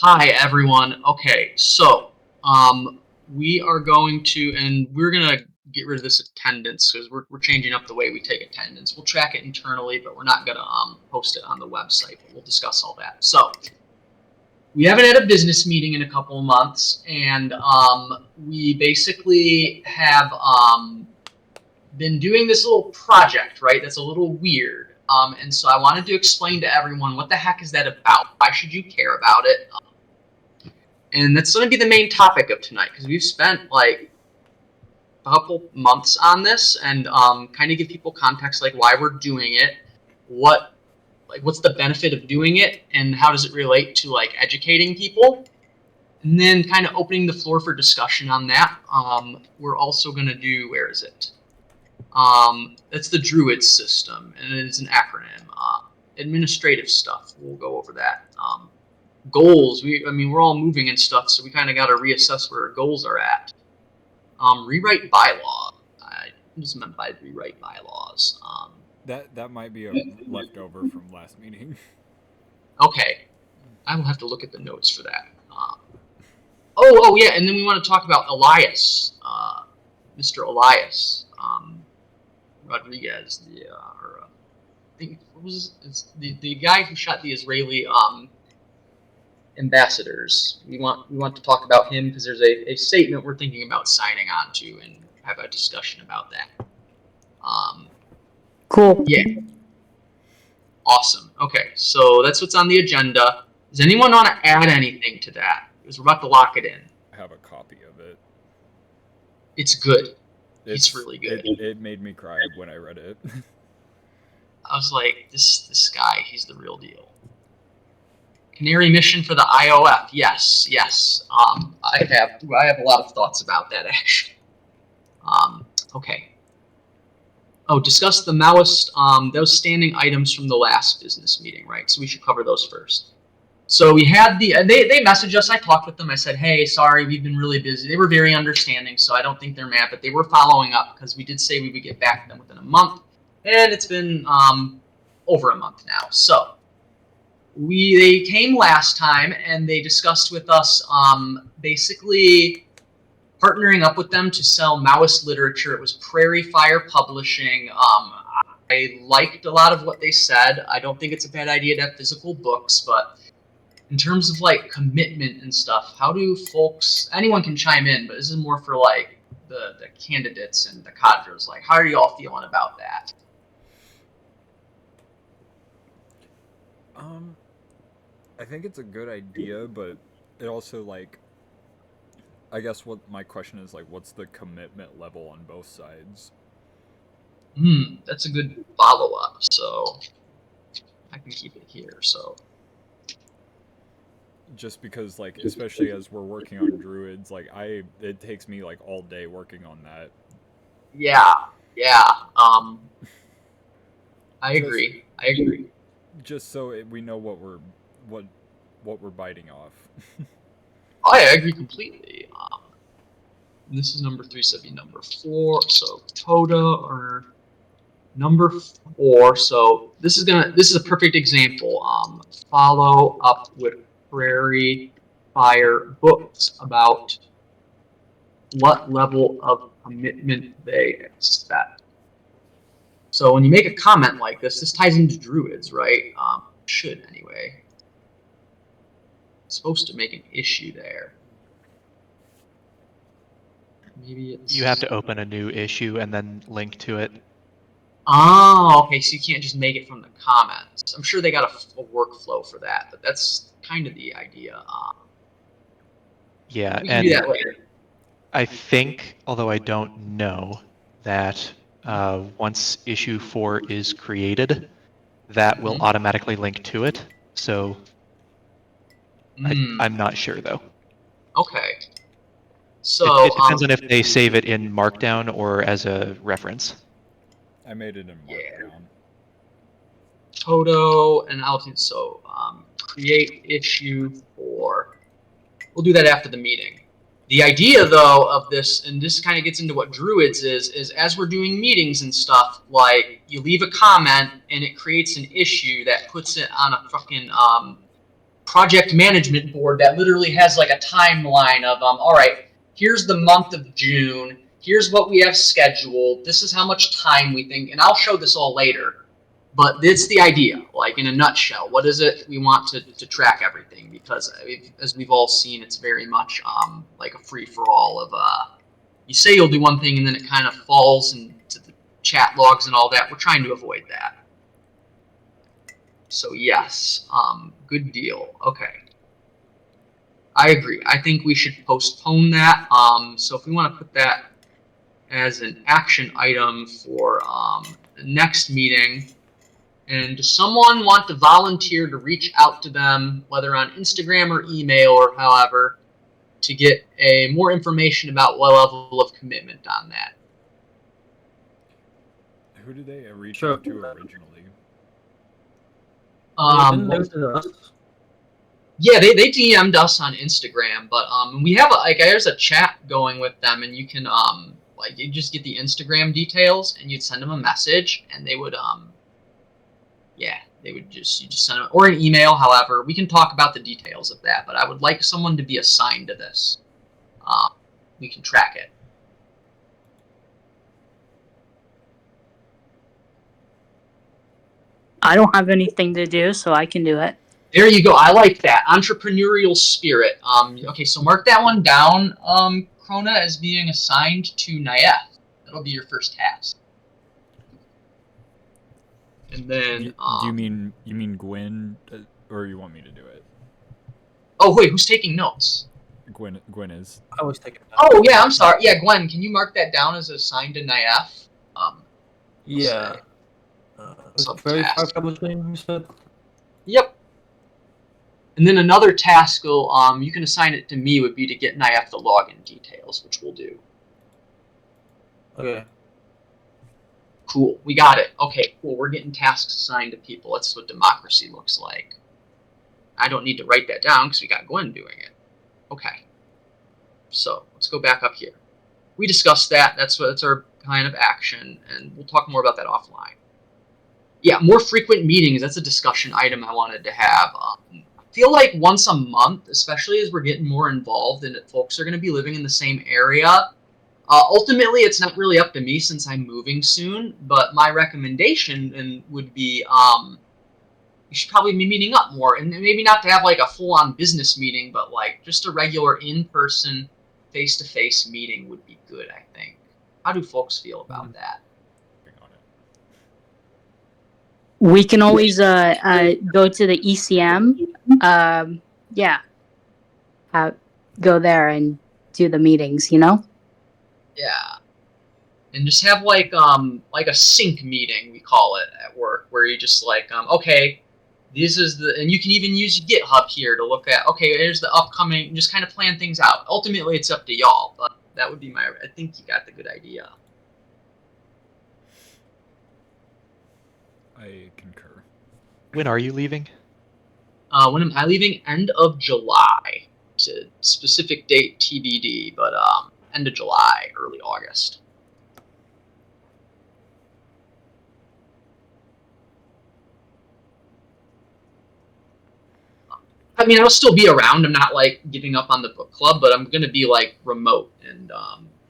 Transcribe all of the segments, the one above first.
Hi everyone. Okay, so we are going to, and we're gonna get rid of this attendance because we're changing up the way we take attendance. We'll track it internally, but we're not gonna post it on the website. But we'll discuss all that. So we haven't had a business meeting in a couple of months, and we basically have been doing this little project, right? That's a little weird. And so I wanted to explain to everyone what the heck is that about? Why should you care about it? And that's going to be the main topic of tonight because we've spent like a couple months on this and kind of give people context like why we're doing it, what's the benefit of doing it, and how does it relate to like educating people, and then kind of opening the floor for discussion on that. We're also going to do that's the DRUIDS system, and it is an acronym. Administrative stuff. We'll go over that. Goals. We're all moving and stuff, so we kind of got to reassess where our goals are at. Rewrite bylaw. What is meant by rewrite bylaws? That might be a leftover from last meeting. Okay, I will have to look at the notes for that. Oh yeah, and then we want to talk about Elias, Mr. Elias Rodriguez, I think what was the guy who shot the Israeli ambassadors. We want to talk about him because there's a statement we're thinking about signing on to and have a discussion about that. Cool. Yeah. Awesome. Okay, so that's what's on the agenda. Does anyone want to add anything to that? Because we're about to lock it in. I have a copy of it. It's good. It's really good. It made me cry when I read it. I was like, this guy, he's the real deal. Canary mission for the IOF. Yes. I have a lot of thoughts about that actually. Okay. Oh, discuss the Maoist those standing items from the last business meeting, right? So we should cover those first. So we had they messaged us. I talked with them. I said, hey, sorry, we've been really busy. They were very understanding, so I don't think they're mad, but they were following up because we did say we would get back to them within a month, and it's been over a month now. So they came last time and they discussed with us basically partnering up with them to sell Maoist literature. It was Prairie Fire Publishing. I liked a lot of what they said. I don't think it's a bad idea to have physical books, but in terms of like commitment and stuff, how do folks, anyone can chime in, but this is more for like the candidates and the cadres, like how are you all feeling about that? I think it's a good idea, but it also like, I guess what my question is like, what's the commitment level on both sides? That's a good follow-up. So I can keep it here. So just because like, especially as we're working on druids, like it takes me like all day working on that. Yeah. I agree. Just so we know what we're biting off. I agree completely. This is number 3, so that'd be number 4. So Coda or number 4. So this is a perfect example. Follow up with Prairie Fire books about what level of commitment they expect. So when you make a comment like this ties into druids, right? Should anyway. It's supposed to make an issue there. Maybe it's... You have to open a new issue and then link to it. Oh, okay, so you can't just make it from the comments. I'm sure they got a workflow for that, but that's kind of the idea. Yeah, we can do that later. I think, although I don't know, that once issue 4 is created, that will automatically link to it. So I'm not sure though. Okay. So it depends on if they save it in Markdown or as a reference. I made it in Markdown. Toto and Alton. So create issue 4. We'll do that after the meeting. The idea, though, of this, and this kind of gets into what Druids is as we're doing meetings and stuff, like, you leave a comment, and it creates an issue that puts it on a fucking project management board that literally has like a timeline of all right, here's the month of June, here's what we have scheduled, this is how much time we think, and I'll show this all later, but it's the idea, like in a nutshell. What is it we want to track everything? Because as we've all seen, it's very much like a free-for-all of you say you'll do one thing and then it kind of falls into the chat logs and all that. We're trying to avoid that. So yes, good deal. Okay. I agree. I think we should postpone that. So if we want to put that as an action item for the next meeting, and does someone want to volunteer to reach out to them, whether on Instagram or email or however, to get more information about what level of commitment on that? Who did they reach out to originally? Yeah, they DM'd us on Instagram, but we have there's a chat going with them, and you can like you just get the Instagram details, and you'd send them a message, and they would yeah, you just send them, or an email. However, we can talk about the details of that, but I would like someone to be assigned to this. We can track it. I don't have anything to do, so I can do it. There you go. I like that. Entrepreneurial spirit. Okay, so mark that one down, Krona, as being assigned to Nayef. That'll be your first task. And then Do you mean Gwen, or you want me to do it? Oh wait, who's taking notes? Gwen is. I was taking notes. Oh yeah, I'm sorry. Yeah, Gwen, can you mark that down as assigned to Nayef? Yeah. Verify publishing, you said? Yep. And then another task will, you can assign it to me, would be to get Nayef the login details, which we'll do. Okay. Cool, we got it. Okay, cool, we're getting tasks assigned to people. That's what democracy looks like. I don't need to write that down because we got Gwen doing it. Okay. So, let's go back up here. We discussed that. That's our kind of action, and we'll talk more about that offline. Yeah, more frequent meetings. That's a discussion item I wanted to have. I feel like once a month, especially as we're getting more involved and folks are going to be living in the same area. Ultimately, it's not really up to me since I'm moving soon, but my recommendation would be you should probably be meeting up more, and maybe not to have like a full-on business meeting, but like just a regular in-person, face-to-face meeting would be good, I think. How do folks feel about that? We can always go to the ECM. Yeah. Go there and do the meetings, you know? Yeah. And just have like a sync meeting, we call it at work, where you just like, okay, this is and you can even use GitHub here to look at, okay, here's the upcoming, just kind of plan things out. Ultimately, it's up to y'all, but that would be I think you got the good idea. I concur. When are you leaving? When am I leaving? End of July. To specific date TBD, but end of July, early August. I mean, I'll still be around. I'm not like giving up on the book club, but I'm going to be like remote, and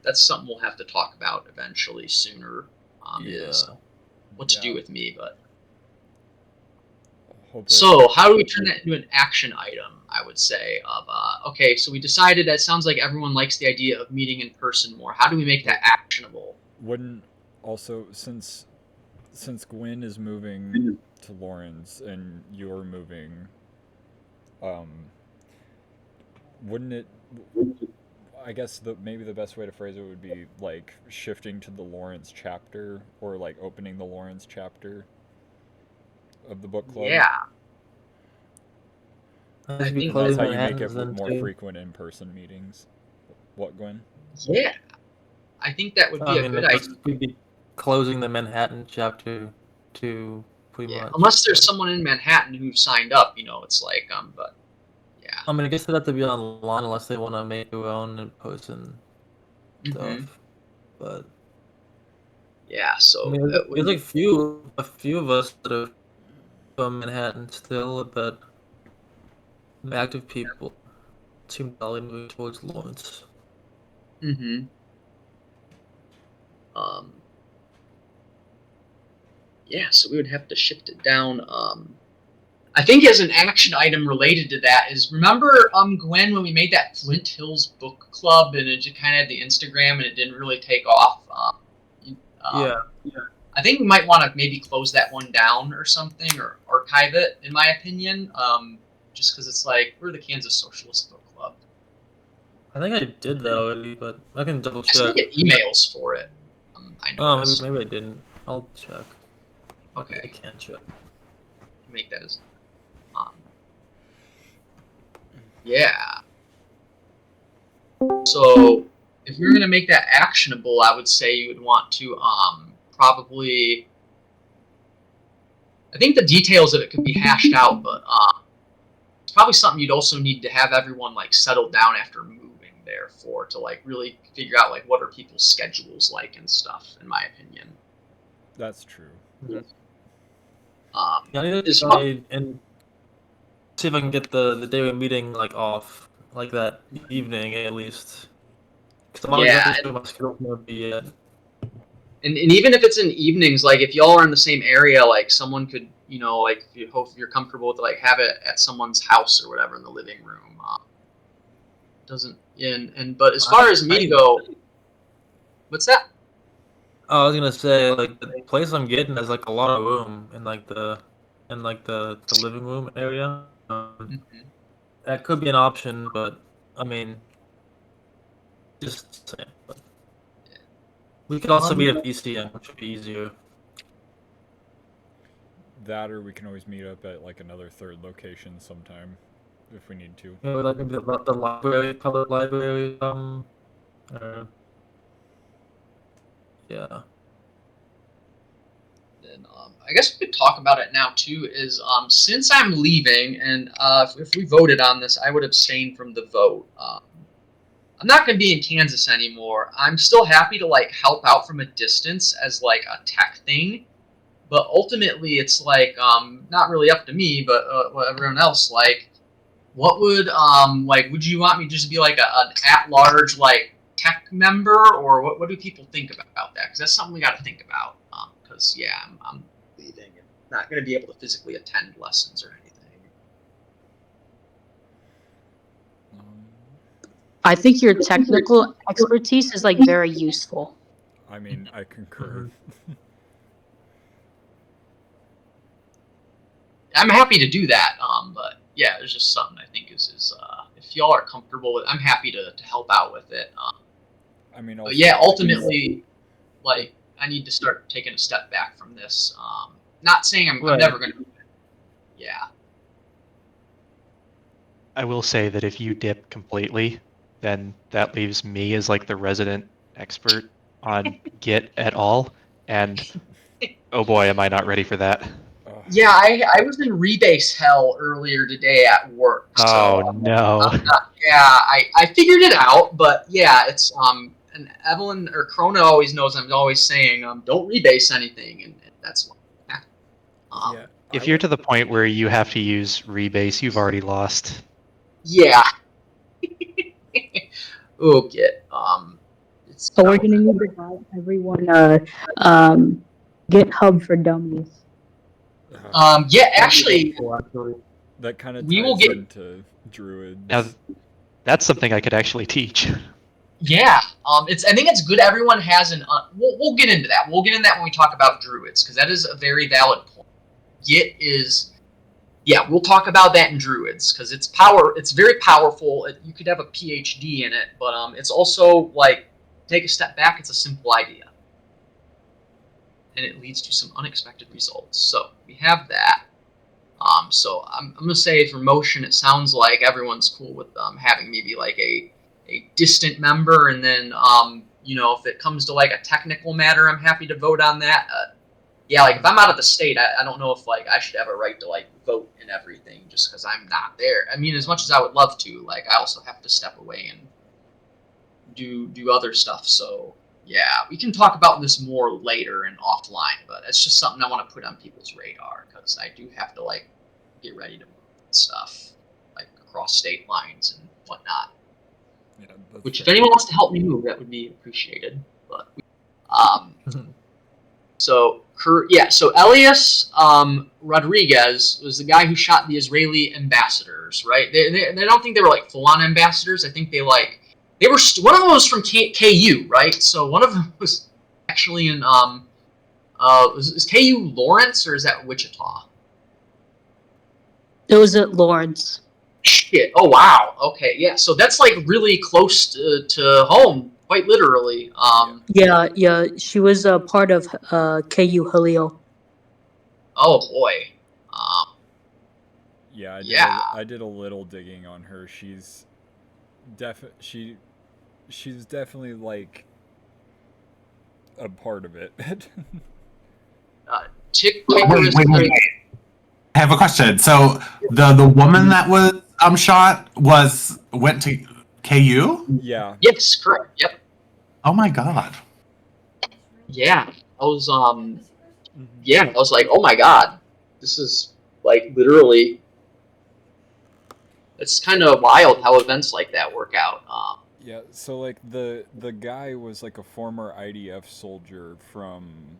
that's something we'll have to talk about eventually sooner. Is what to do with me, but. Hopefully. So how do we turn that into an action item, I would say, of, okay, so we decided that sounds like everyone likes the idea of meeting in person more. How do we make that actionable? Wouldn't also, since Gwen is moving to Lawrence and you're moving, wouldn't it, I guess maybe the best way to phrase it would be like shifting to the Lawrence chapter, or like opening the Lawrence chapter of the book club. Yeah. I think that's how you make it more frequent in-person meetings. What, Gwen? Yeah. I think that would be a good idea. We'd be closing the Manhattan chapter to pretty much. Unless there's someone in Manhattan who signed up, you know, it's like, but yeah. I mean, I guess they'd have to be online unless they want to make their own in-person stuff. But yeah, so I mean, there's like a few of us that are from Manhattan still, but active people seem to be moving towards Lawrence. Mm-hmm. Yeah, so we would have to shift it down. I think as an action item related to that is, remember, Gwen, when we made that Flint Hills book club and it just kind of had the Instagram and it didn't really take off? Yeah. I think we might want to maybe close that one down or something, or archive it, in my opinion, just because it's like, we're the Kansas Socialist Book Club. I think I did that already, but I can double I still check. get emails for it. I Oh, noticed. maybe I didn't. I'll check. I Okay, can't check. make that as... yeah. So if we were going to make that actionable, I would say you would want to probably... I think the details of it could be hashed out, but it's probably something you'd also need to have everyone like settle down after moving there for, to like really figure out like what are people's schedules like and stuff, in my opinion. That's true. Yeah, I need to fun. try and see if I can get the daily meeting like off, like that evening at least. Because I'm not Yeah, exactly sure my schedule's gonna be yet. and even if it's in evenings, like if y'all are in the same area, like someone could, you know, like if you hope you're comfortable with, like have it at someone's house or whatever in the living room. Doesn't but as far as me go, what's that? Oh, I was gonna say like the place I'm getting has like a lot of room in like the living room area. Mm-hmm. That could be an option, but I mean, just saying. But we could also meet at ECM, which would be easier. That, or we can always meet up at like another third location sometime if we need to. Maybe like maybe the library, public library. Yeah. And I guess we could talk about it now too. Is since I'm leaving, and if we voted on this, I would abstain from the vote. I'm not going to be in Kansas anymore. I'm still happy to like help out from a distance as like a tech thing, but ultimately it's like not really up to me, but everyone else. Like, what would would you want me to just be like an at-large like tech member, or what do people think about that? Because that's something we got to think about. Because yeah, I'm leaving and not going to be able to physically attend lessons or anything. I think your technical expertise is like very useful. I mean, I concur. I'm happy to do that, but yeah, there's just something I think is if y'all are comfortable with, I'm happy to help out with it. I mean, But yeah, ultimately, like I need to start taking a step back from this. Not saying I'm never going to. Yeah. I will say that if you dip completely, then that leaves me as like the resident expert on Git at all, and oh boy, am I not ready for that. Yeah, I was in rebase hell earlier today at work. So Oh no. I figured it out, but yeah, it's and Evelyn or Krona always knows I'm always saying don't rebase anything, and that's why. Yeah. If you're to the point where you have to use rebase, you've already lost. Yeah. Okay. It's So we're gonna need to buy everyone GitHub for Dummies. yeah, actually, that kind of we will ties get into druids. Now, that's something I could actually teach. yeah. It's I think it's good everyone has an. We'll get into that. We'll get into that when we talk about druids, because that is a very valid point. Git is. Yeah, we'll talk about that in druids because it's very powerful. You could have a PhD in it, but it's also like take a step back. It's a simple idea, and it leads to some unexpected results. So we have that. So I'm gonna say for motion, it sounds like everyone's cool with having maybe like a distant member, and then you know, if it comes to like a technical matter, I'm happy to vote on that. Yeah, like if I'm out of the state, I don't know if like I should have a right to like vote in everything just because I'm not there. I mean, as much as I would love to, like I also have to step away and do other stuff. So yeah, we can talk about this more later and offline, but it's just something I want to put on people's radar because I do have to like get ready to move and stuff like across state lines and whatnot. Yeah, that's Which, if fair. anyone wants to help me move, that would be appreciated. But so Elias Rodriguez was the guy who shot the Israeli ambassadors, right? They don't think they were like full-on ambassadors. I think they were one of them was from KU, right? So one of them was actually in is KU Lawrence or is that Wichita? It was at Lawrence. Shit. Oh wow. Okay. Yeah. So that's like really close to home, quite literally. Yeah. She was a part of KU Halil. Oh boy. Yeah, Yeah. I did a little digging on her. She's she's definitely like a part of it. Wait. I have a question. So the woman that was shot went to KU? Yeah. Yes. Correct. Yep. Oh my god. Yeah. I was Yeah. I was like, oh my god, this is like literally. It's kind of wild how events like that work out. Yeah, so like the guy was like a former IDF soldier from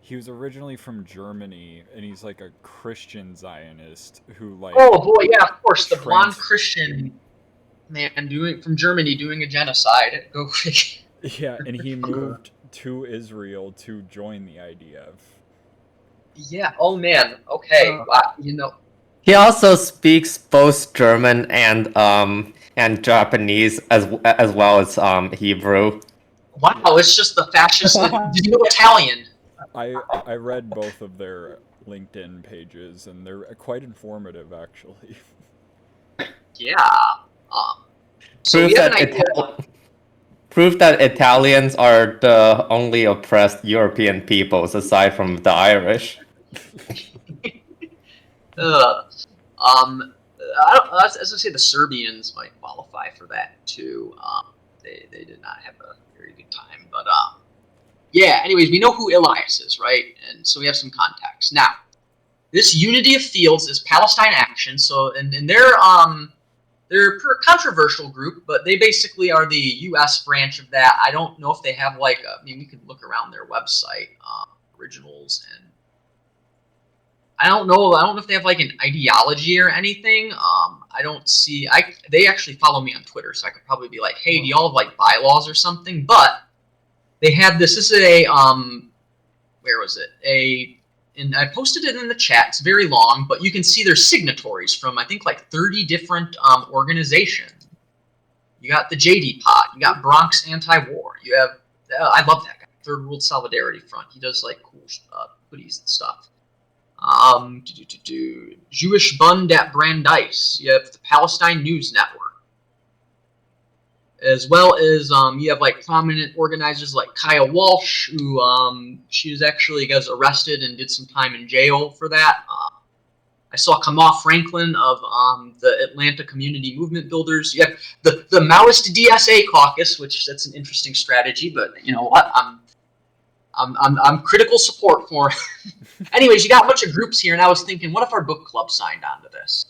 he was originally from Germany, and he's like a Christian Zionist who like Oh boy, yeah, of course, the blonde Christian man from Germany doing a genocide. Go figure. Yeah, and he moved to Israel to join the IDF. Yeah. Oh man. Okay. Wow. He also speaks both German and Japanese as well as Hebrew. Wow, it's just the fascist. Did you know Italian? I read both of their LinkedIn pages, and they're quite informative, actually. Yeah. So we have an idea. Proof that Italians are the only oppressed European peoples aside from the Irish. As I say, the Serbians might qualify for that too. They did not have a very good time, but yeah. Anyways, we know who Elias is, right? And so we have some context. Now, this Unity of Fields is Palestine Action. So, and they're a controversial group, but they basically are the U.S. branch of that. I don't know if they have we could look around their website, originals, and I don't know if they have like an ideology or anything. I don't see. They actually follow me on Twitter, so I could probably be like, hey, do y'all have like bylaws or something? But they had this. This is where was it? And I posted it in the chat. It's very long, but you can see their signatories from I think like 30 different organizations. You got the JD Pod. You got Bronx Anti-War. You have I love that guy, Third World Solidarity Front. He does like cool hoodies and stuff. Jewish Bund at Brandeis. You have the Palestine News Network. As well as you have like prominent organizers like Kaya Walsh, who she was actually arrested and did some time in jail for that. I saw Kamal Franklin of the Atlanta Community Movement Builders. You have the Maoist DSA caucus, which that's an interesting strategy, but you know what? I'm critical support for. Anyways, you got a bunch of groups here, and I was thinking, what if our book club signed on to this?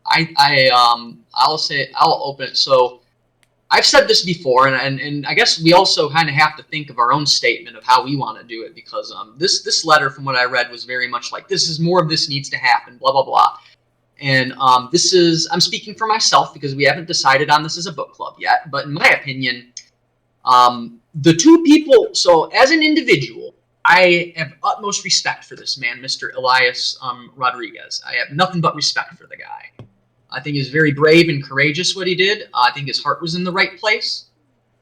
I'll open it. So I've said this before, and I guess we also kind of have to think of our own statement of how we want to do it, because this letter, from what I read, was very much like, this is more of this needs to happen, blah blah blah. And this is, I'm speaking for myself because we haven't decided on this as a book club yet, but in my opinion, the two people, so as an individual, I have utmost respect for this man, Mr. Elias Rodriguez. I have nothing but respect for the guy. I think he's very brave and courageous what he did. I think his heart was in the right place.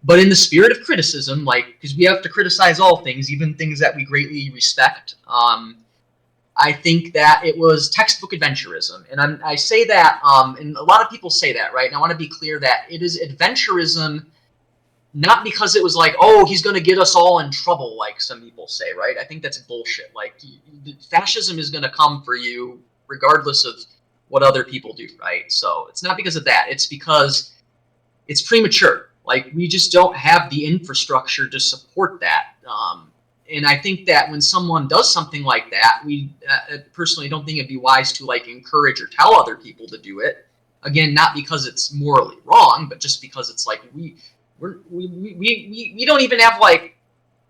But in the spirit of criticism, because we have to criticize all things, even things that we greatly respect, I think that it was textbook adventurism. And I say that, and a lot of people say that, right? And I want to be clear that it is adventurism, not because it was like, oh, he's going to get us all in trouble, like some people say, right? I think that's bullshit. Like, fascism is going to come for you regardless of what other people do, right? So it's not because of that. It's because it's premature. Like, we just don't have the infrastructure to support that. And I think that when someone does something like that, we personally don't think it'd be wise to like encourage or tell other people to do it. Again, not because it's morally wrong, but just because it's like we don't even have like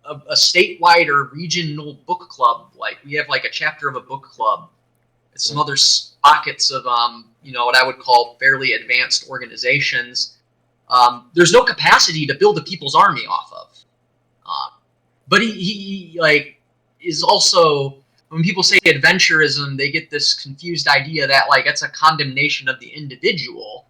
a statewide or regional book club. Like we have like a chapter of a book club, some other pockets of what I would call fairly advanced organizations. There's no capacity to build a people's army off of. But he like is also, when people say adventurism, they get this confused idea that like it's a condemnation of the individual.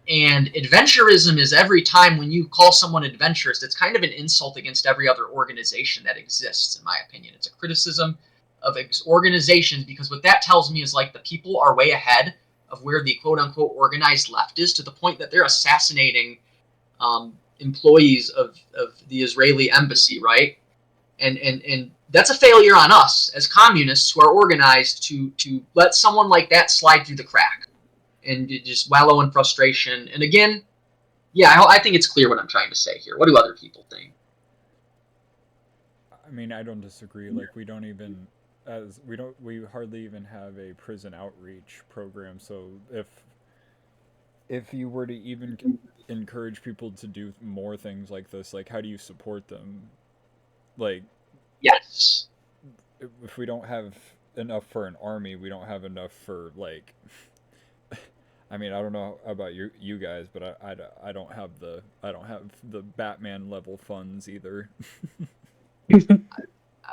And adventurism is every time when you call someone adventurous, it's kind of an insult against every other organization that exists, in my opinion. It's a criticism of organizations, because what that tells me is like the people are way ahead of where the quote-unquote organized left is, to the point that they're assassinating employees of the Israeli embassy, right? And that's a failure on us as communists who are organized to let someone like that slide through the crack and just wallow in frustration. And again, yeah, I think it's clear what I'm trying to say here. What do other people think? I mean, I don't disagree. Like, we hardly even have a prison outreach program. So if you were to even encourage people to do more things like this, like, how do you support them? Like, yes, if we don't have enough for an army, we don't have enough for, like, I mean, I don't know about you guys, but I don't have the Batman level funds either.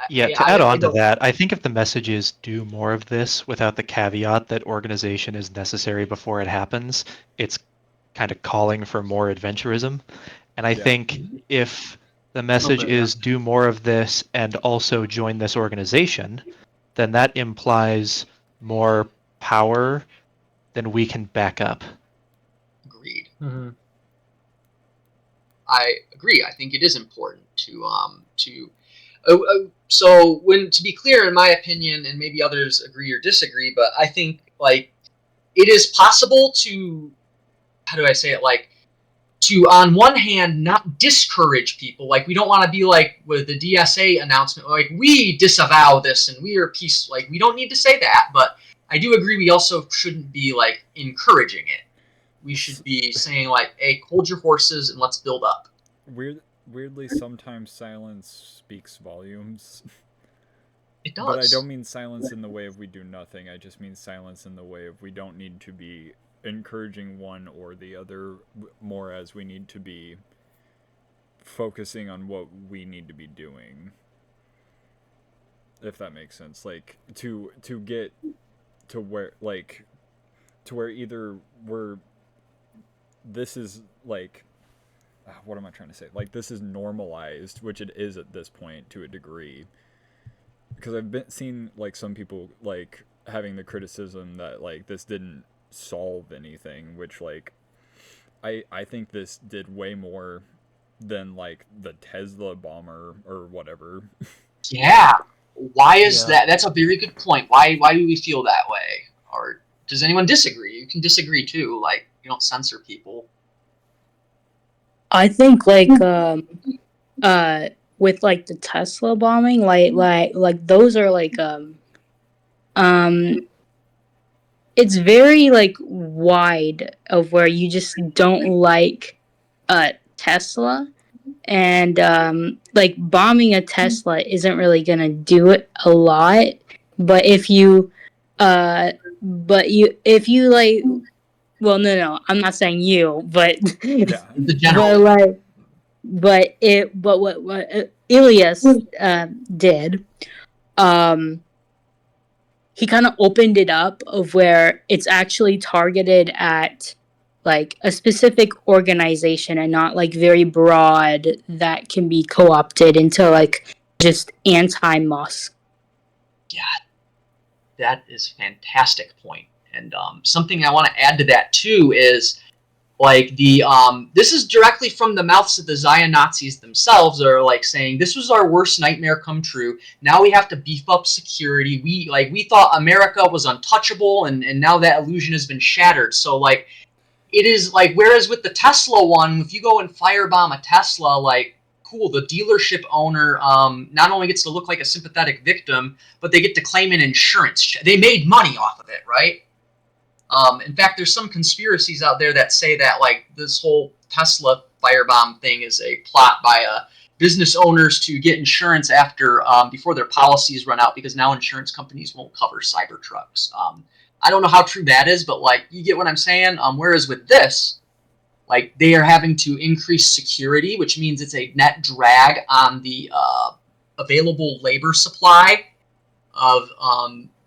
Yeah, to add on to that, I think if the message is do more of this without the caveat that organization is necessary before it happens, it's kind of calling for more adventurism. And I think if the message is do more of this and also join this organization, then that implies more power than we can back up. Agreed. Mm-hmm. I agree. I think it is important so to be clear, in my opinion, and maybe others agree or disagree, but I think like it is possible to, how do I say it, like to on one hand not discourage people. Like we don't want to be like with the DSA announcement, like we disavow this and we are peace. Like we don't need to say that, but I do agree we also shouldn't be like encouraging it. We should be saying like, hey, hold your horses and let's build up. Weirdly, sometimes silence speaks volumes. It does. But I don't mean silence in the way of we do nothing. I just mean silence in the way of we don't need to be encouraging one or the other more, as we need to be focusing on what we need to be doing. If that makes sense. Like, to get to where, like, to where either we're, this is, like, what am I trying to say? Like, this is normalized, which it is at this point to a degree. Because I've seen, like, some people, like, having the criticism that, like, this didn't solve anything, which, like, I think this did way more than, like, the Tesla bomber or whatever. Yeah. Why is that? That's a very good point. Why do we feel that way? Or does anyone disagree? You can disagree, too. Like, you don't censor people. I think like with like the Tesla bombing, like those are like it's very like wide of where you just don't like Tesla, and like bombing a Tesla isn't really gonna do it a lot, but if you like, well, no, I'm not saying you, but The general. but what Ilias did, he kind of opened it up of where it's actually targeted at like a specific organization and not like very broad that can be co-opted into like just anti-Musk. Yeah, that is a fantastic point. And something I want to add to that too is like the this is directly from the mouths of the Zion Nazis themselves. Are like saying this was our worst nightmare come true. Now we have to beef up security. We thought America was untouchable, and now that illusion has been shattered. So like it is like, whereas with the Tesla one, if you go and firebomb a Tesla, like cool, the dealership owner not only gets to look like a sympathetic victim, but they get to claim an insurance. They made money off of it, right? In fact, there's some conspiracies out there that say that like this whole Tesla firebomb thing is a plot by business owners to get insurance after before their policies run out, because now insurance companies won't cover Cybertrucks. I don't know how true that is, but like you get what I'm saying. Whereas with this, like they are having to increase security, which means it's a net drag on the available labor supply of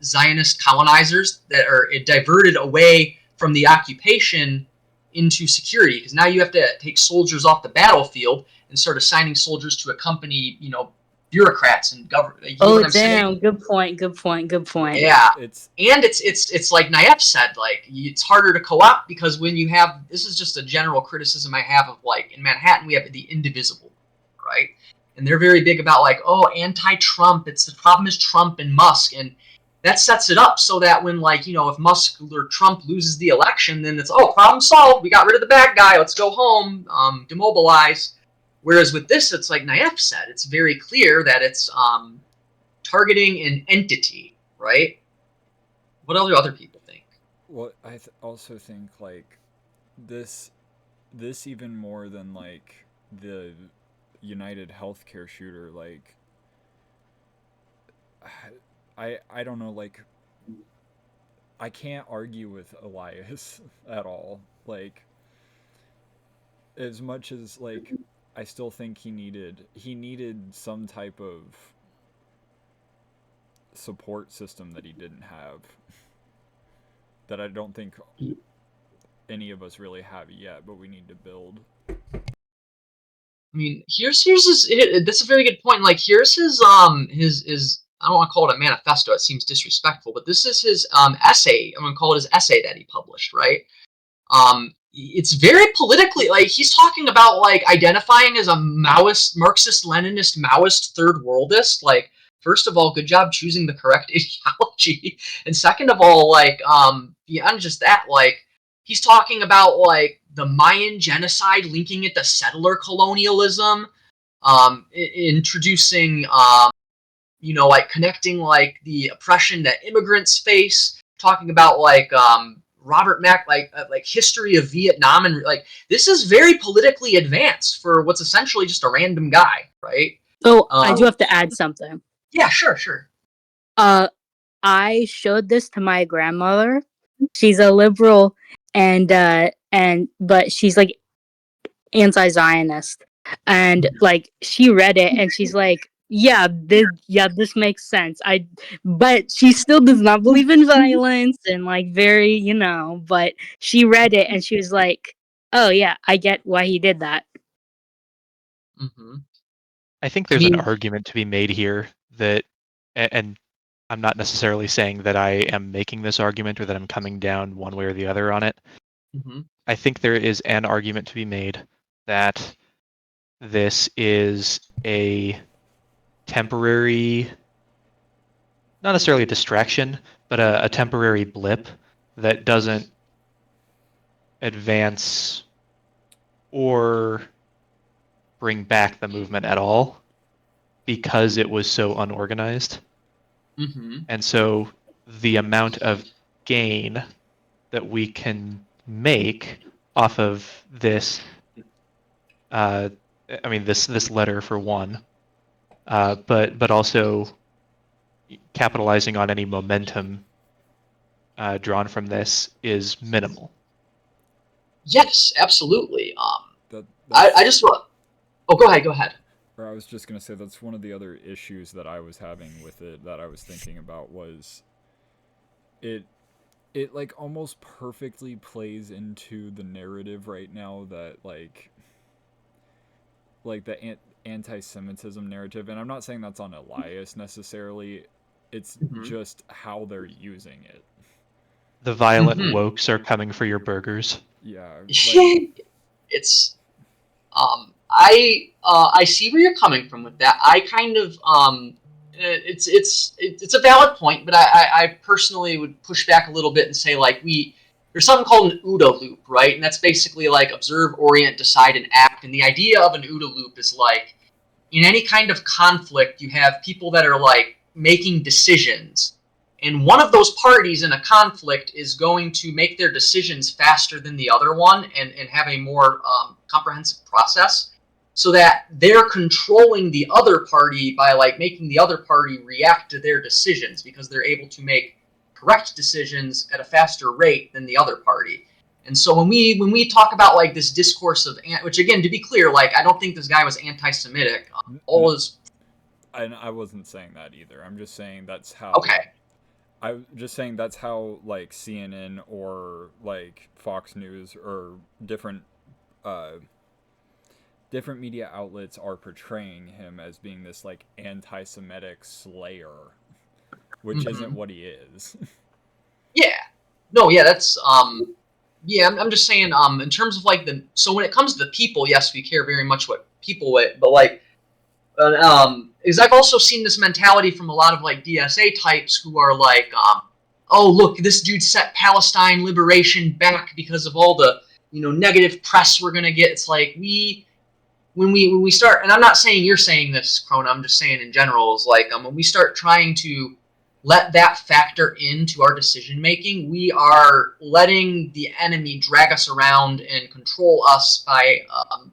Zionist colonizers that are diverted away from the occupation into security, because now you have to take soldiers off the battlefield and start assigning soldiers to accompany, bureaucrats and government. You know Oh what I'm saying? damn! Good point. Good point. Good point. Yeah, It's and it's like Naef said, like it's harder to co-opt because when you have, this is just a general criticism I have of like in Manhattan we have the indivisible, right? And they're very big about like, oh, anti-Trump. It's the problem is Trump and Musk, and that sets it up so that when like if Musk or Trump loses the election, then it's problem solved. We got rid of the bad guy. Let's go home. Demobilize. Whereas with this, it's like Naef said, it's very clear that it's targeting an entity, right? What do other people think? well, I also think like this even more than like the United Healthcare shooter, like I don't know, like I can't argue with Elias at all. Like as much as like I still think he needed some type of support system that he didn't have, that I don't think any of us really have yet, but we need to build. I mean, here's his. That's a very good point. Like, here's his his. I don't want to call it a manifesto. It seems disrespectful, but this is his essay. I'm gonna call it his essay that he published, right? It's very politically, like he's talking about like identifying as a Maoist, Marxist-Leninist, Maoist third worldist. Like, first of all, good job choosing the correct ideology, and second of all, like beyond just that, like he's talking about like the Mayan genocide, linking it to settler colonialism, introducing like connecting like the oppression that immigrants face, talking about like Robert Mack, like history of Vietnam, and like this is very politically advanced for what's essentially just a random guy, right? Oh, I do have to add something. Yeah, sure. I showed this to my grandmother. She's a liberal, and but she's like anti-Zionist, and like she read it and she's like, yeah, this makes sense. But she still does not believe in violence and like very, but she read it and she was like, oh yeah, I get why he did that. Mm-hmm. I think there's an argument to be made here that, and I'm not necessarily saying that I am making this argument or that I'm coming down one way or the other on it. Mm-hmm. I think there is an argument to be made that this is a temporary, not necessarily a distraction, but a temporary blip that doesn't advance or bring back the movement at all because it was so unorganized. Mm-hmm. And so the amount of gain that we can make off of this, this letter for one, but also capitalizing on any momentum drawn from this is minimal. Yes, absolutely. That's, I just want. Oh, go ahead. Or I was just gonna say that's one of the other issues that I was having with it, that I was thinking about, was it like almost perfectly plays into the narrative right now that like the anti-Semitism narrative, and I'm not saying that's on Elias necessarily. It's just how they're using it. The violent wokes are coming for your burgers. Yeah, it's I see where you're coming from with that. I kind of it's a valid point, but I personally would push back a little bit and say like there's something called an OODA loop, right? And that's basically like observe, orient, decide, and act. And the idea of an OODA loop is like in any kind of conflict, you have people that are like making decisions. And one of those parties in a conflict is going to make their decisions faster than the other one and have a more comprehensive process, so that they're controlling the other party by like making the other party react to their decisions, because they're able to make correct decisions at a faster rate than the other party. And so when we talk about like this discourse of, which again, to be clear, like I don't think this guy was anti-Semitic. All his. I wasn't saying that either. I'm just saying that's how. Okay. I'm just saying that's how like CNN or like Fox News or different media outlets are portraying him as being this like anti-Semitic slayer, which isn't what he is. Yeah. No. Yeah. That's Yeah, I'm just saying. In terms of like so when it comes to the people, yes, we care very much what people with, but like, because I've also seen this mentality from a lot of like DSA types who are like, oh look, this dude set Palestine liberation back because of all the negative press we're gonna get. It's like when we start, and I'm not saying you're saying this, Krona, I'm just saying in general, is like when we start trying to let that factor into our decision making, we are letting the enemy drag us around and control us by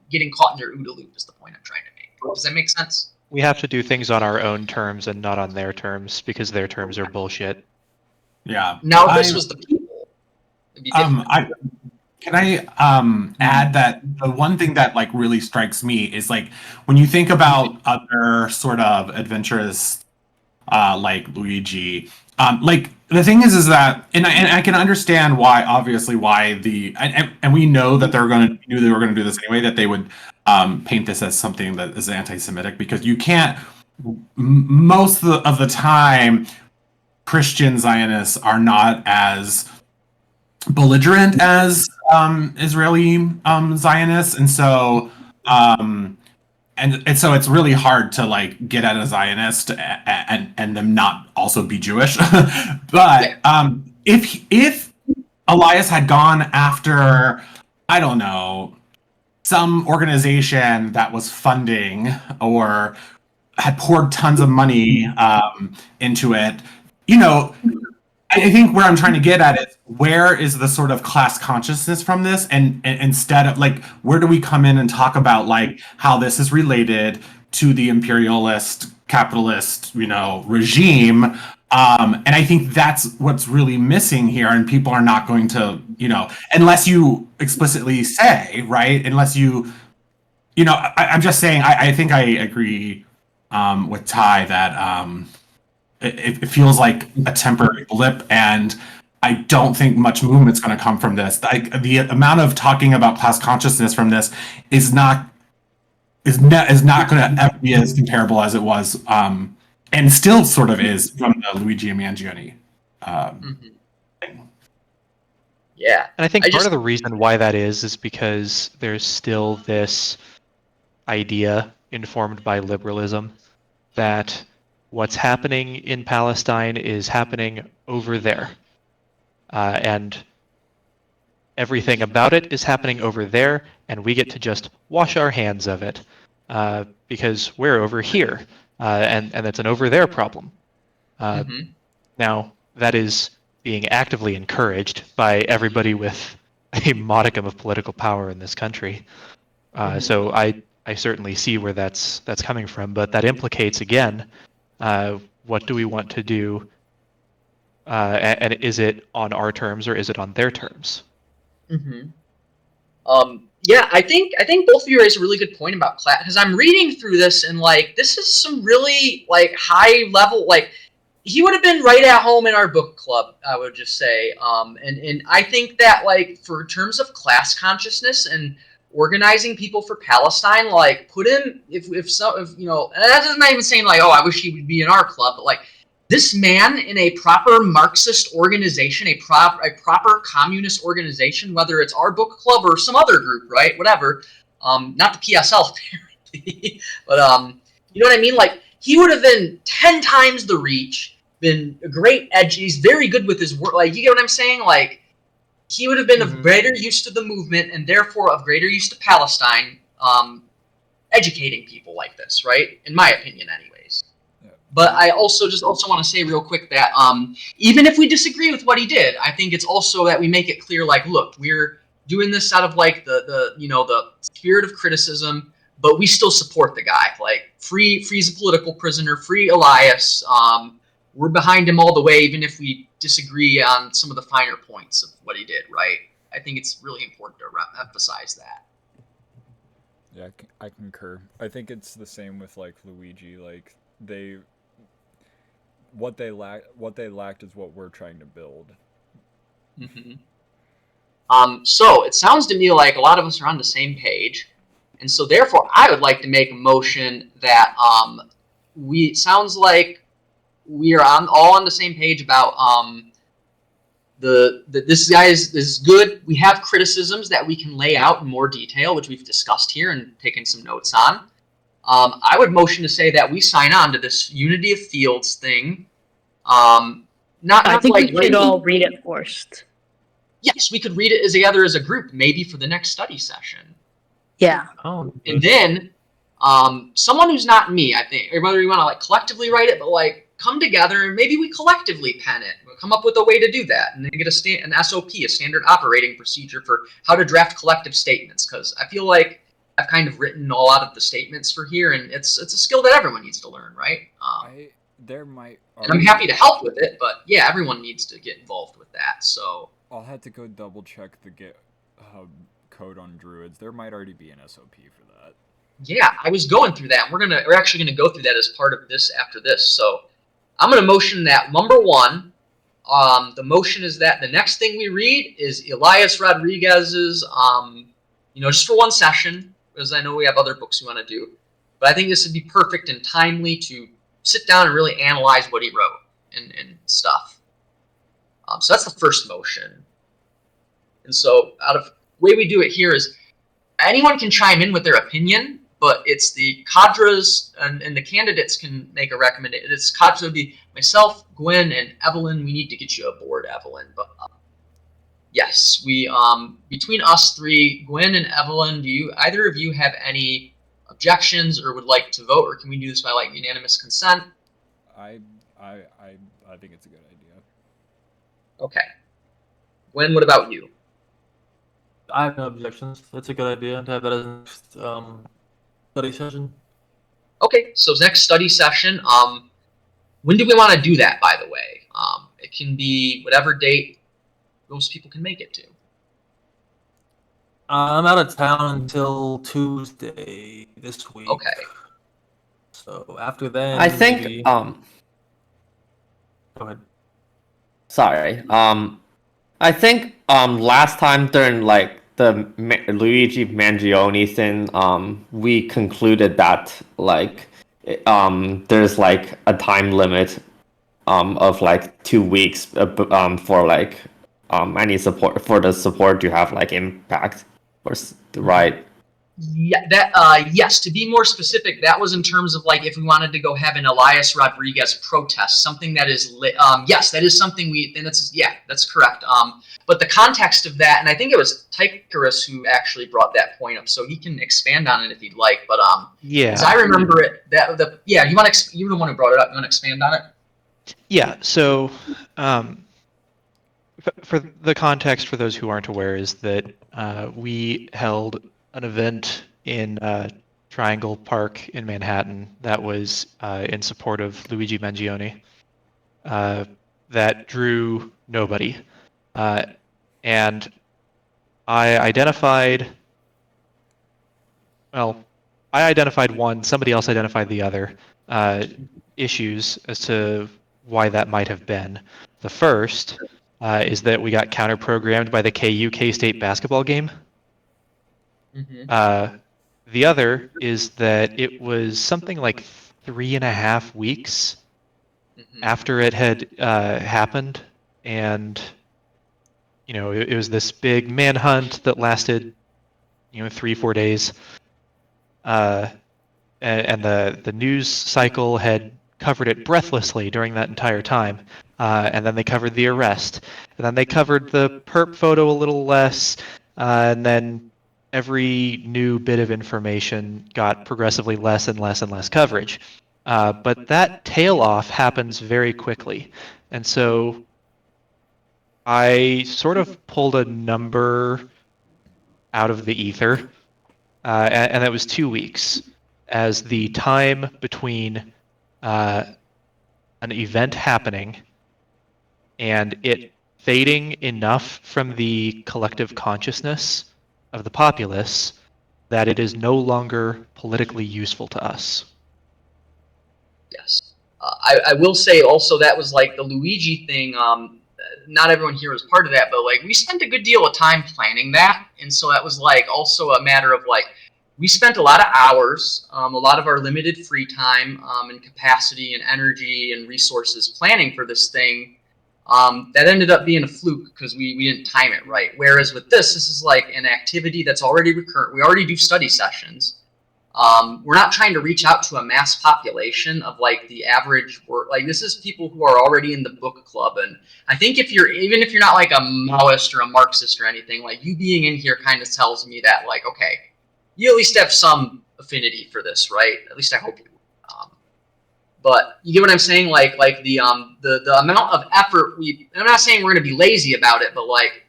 getting caught in their OODA loop. Is the point I'm trying to make? Does that make sense? We have to do things on our own terms and not on their terms, because their terms are bullshit. Yeah. Now, if this was the people, it'd be different. Can I add that the one thing that like really strikes me is like when you think about other sort of adventurous like Luigi, like the thing is that and I can understand why, obviously why and we know that they were going to do this anyway, that they would paint this as something that is anti-Semitic, because you can't most of the time Christian Zionists are not as belligerent as Israeli Zionists, and so and so it's really hard to like get at a Zionist and them not also be Jewish. But if Elias had gone after, I don't know, some organization that was funding or had poured tons of money into it, I think where I'm trying to get at is, where is the sort of class consciousness from this, and instead of like, where do we come in and talk about like how this is related to the imperialist capitalist regime, and I think that's what's really missing here, and people are not going to unless you explicitly say, right, unless I'm just saying, I think I agree with Ty that it feels like a temporary blip, and I don't think much movement's going to come from this. The amount of talking about class consciousness from this is not going to ever be as comparable as it was, and still sort of is, from the Luigi and Mangione thing. Yeah, And I think part of the reason why that is because there's still this idea informed by liberalism that what's happening in Palestine is happening over there. And everything about it is happening over there, and we get to just wash our hands of it because we're over here, and that's an over there problem. Now, that is being actively encouraged by everybody with a modicum of political power in this country. So I certainly see where that's coming from, but that implicates, again, what do we want to do, and is it on our terms or is it on their terms? Yeah, I think both of you raise a really good point about class, because I'm reading through this and like this is some really like high level, like he would have been right at home in our book club, I would just say, and I think that like for terms of class consciousness and organizing people for Palestine, like put him if and that's not even saying like, oh, I wish he would be in our club, but like this man in a proper Marxist organization, a proper communist organization, whether it's our book club or some other group, right? Whatever. Not the PSL apparently, but you know what I mean? Like he would have been 10 times the reach, been a great edge. He's very good with his work. Like, you get what I'm saying? Like, he would have been of greater use to the movement and therefore of greater use to Palestine. educating people like this, right? In my opinion, anyways. Yeah. But I also want to say real quick that even if we disagree with what he did, I think it's also that we make it clear, like, look, we're doing this out of like the spirit of criticism, but we still support the guy. Like, free's a political prisoner, free Elias. We're behind him all the way, even if we disagree on some of the finer points of what he did, right? I think it's really important to emphasize that. Yeah, I concur. I think it's the same with like Luigi. Like what they lacked is what we're trying to build. Mm-hmm. So it sounds to me like a lot of us are on the same page, and so therefore I would like to make a motion that sounds like we are all on the same page about this is good. We have criticisms that we can lay out in more detail, which we've discussed here and taken some notes on. I would motion to say that we sign on to this unity of fields thing. I think we should all read it first. Yes, we could read it together as a group, maybe for the next study session. Yeah. Oh. And then someone who's not me, I think, or whether you want to like collectively write it, but like come together and maybe we collectively pen it. We'll come up with a way to do that, and then get an SOP, a standard operating procedure for how to draft collective statements. Because I feel like I've kind of written a lot of the statements for here, and it's a skill that everyone needs to learn, right? And I'm happy to help with it, but yeah, everyone needs to get involved with that. So I'll have to go double check the GitHub code on Druids. There might already be an SOP for that. Yeah, I was going through that. We're actually gonna go through that as part of this after this. So I'm gonna motion that number one. The motion is that the next thing we read is Elias Rodriguez's, just for one session, because I know we have other books we want to do. But I think this would be perfect and timely to sit down and really analyze what he wrote and stuff. So that's the first motion. And so the way we do it here is anyone can chime in with their opinion, but it's the cadres and the candidates can make a recommendation. It's cadres would be myself, Gwen, and Evelyn. We need to get you aboard, Evelyn. But yes, we between us three, Gwen and Evelyn, do either of you have any objections or would like to vote, or can we do this by like unanimous consent? I think it's a good idea. Okay. Gwen, what about you? I have no objections. That's a good idea to have that as a next study session. Okay, so next study session. When do we want to do that, by the way? It can be whatever date most people can make it to. I'm out of town until Tuesday this week. Okay. So after then, I think maybe... Go ahead. Sorry. I think last time during like the Luigi Mangione thing, we concluded that like there's like a time limit of like 2 weeks for like any support for the support to have like impact, right? Yeah, yes. To be more specific, that was in terms of like if we wanted to go have an Elias Rodriguez protest, something that is yes, that is something that's correct. But the context of that, and I think it was Tychorus who actually brought that point up, so he can expand on it if he'd like. But yeah, as I remember it, you're the one who brought it up. You want to expand on it? Yeah. So, for the context for those who aren't aware is that we held an event in Triangle Park in Manhattan that was in support of Luigi Mangione that drew nobody. And I identified one, somebody else identified the other issues as to why that might have been. The first is that we got counter-programmed by the KU K-State basketball game. Mm-hmm. The other is that it was something like 3.5 weeks after it had happened, and it was this big manhunt that lasted 3-4 days, and the news cycle had covered it breathlessly during that entire time, and then they covered the arrest, and then they covered the perp photo a little less, and then every new bit of information got progressively less and less and less coverage. But that tail off happens very quickly. And so I sort of pulled a number out of the ether, and that was 2 weeks as the time between an event happening and it fading enough from the collective consciousness of the populace that it is no longer politically useful to us. Yes. I will say also that was like the Luigi thing. Not everyone here was part of that, but like we spent a good deal of time planning that, and so that was like also a matter of like we spent a lot of hours, a lot of our limited free time and capacity and energy and resources planning for this thing. That ended up being a fluke because we didn't time it right. Whereas with this is like an activity that's already recurrent. We already do study sessions. We're not trying to reach out to a mass population of like the average work. Like this is people who are already in the book club, and I think even if you're not like a Maoist or a Marxist or anything, like you being in here kind of tells me that like okay, you at least have some affinity for this, right? At least I hope you. But you get what I'm saying? Like the amount of effort I'm not saying we're going to be lazy about it, but like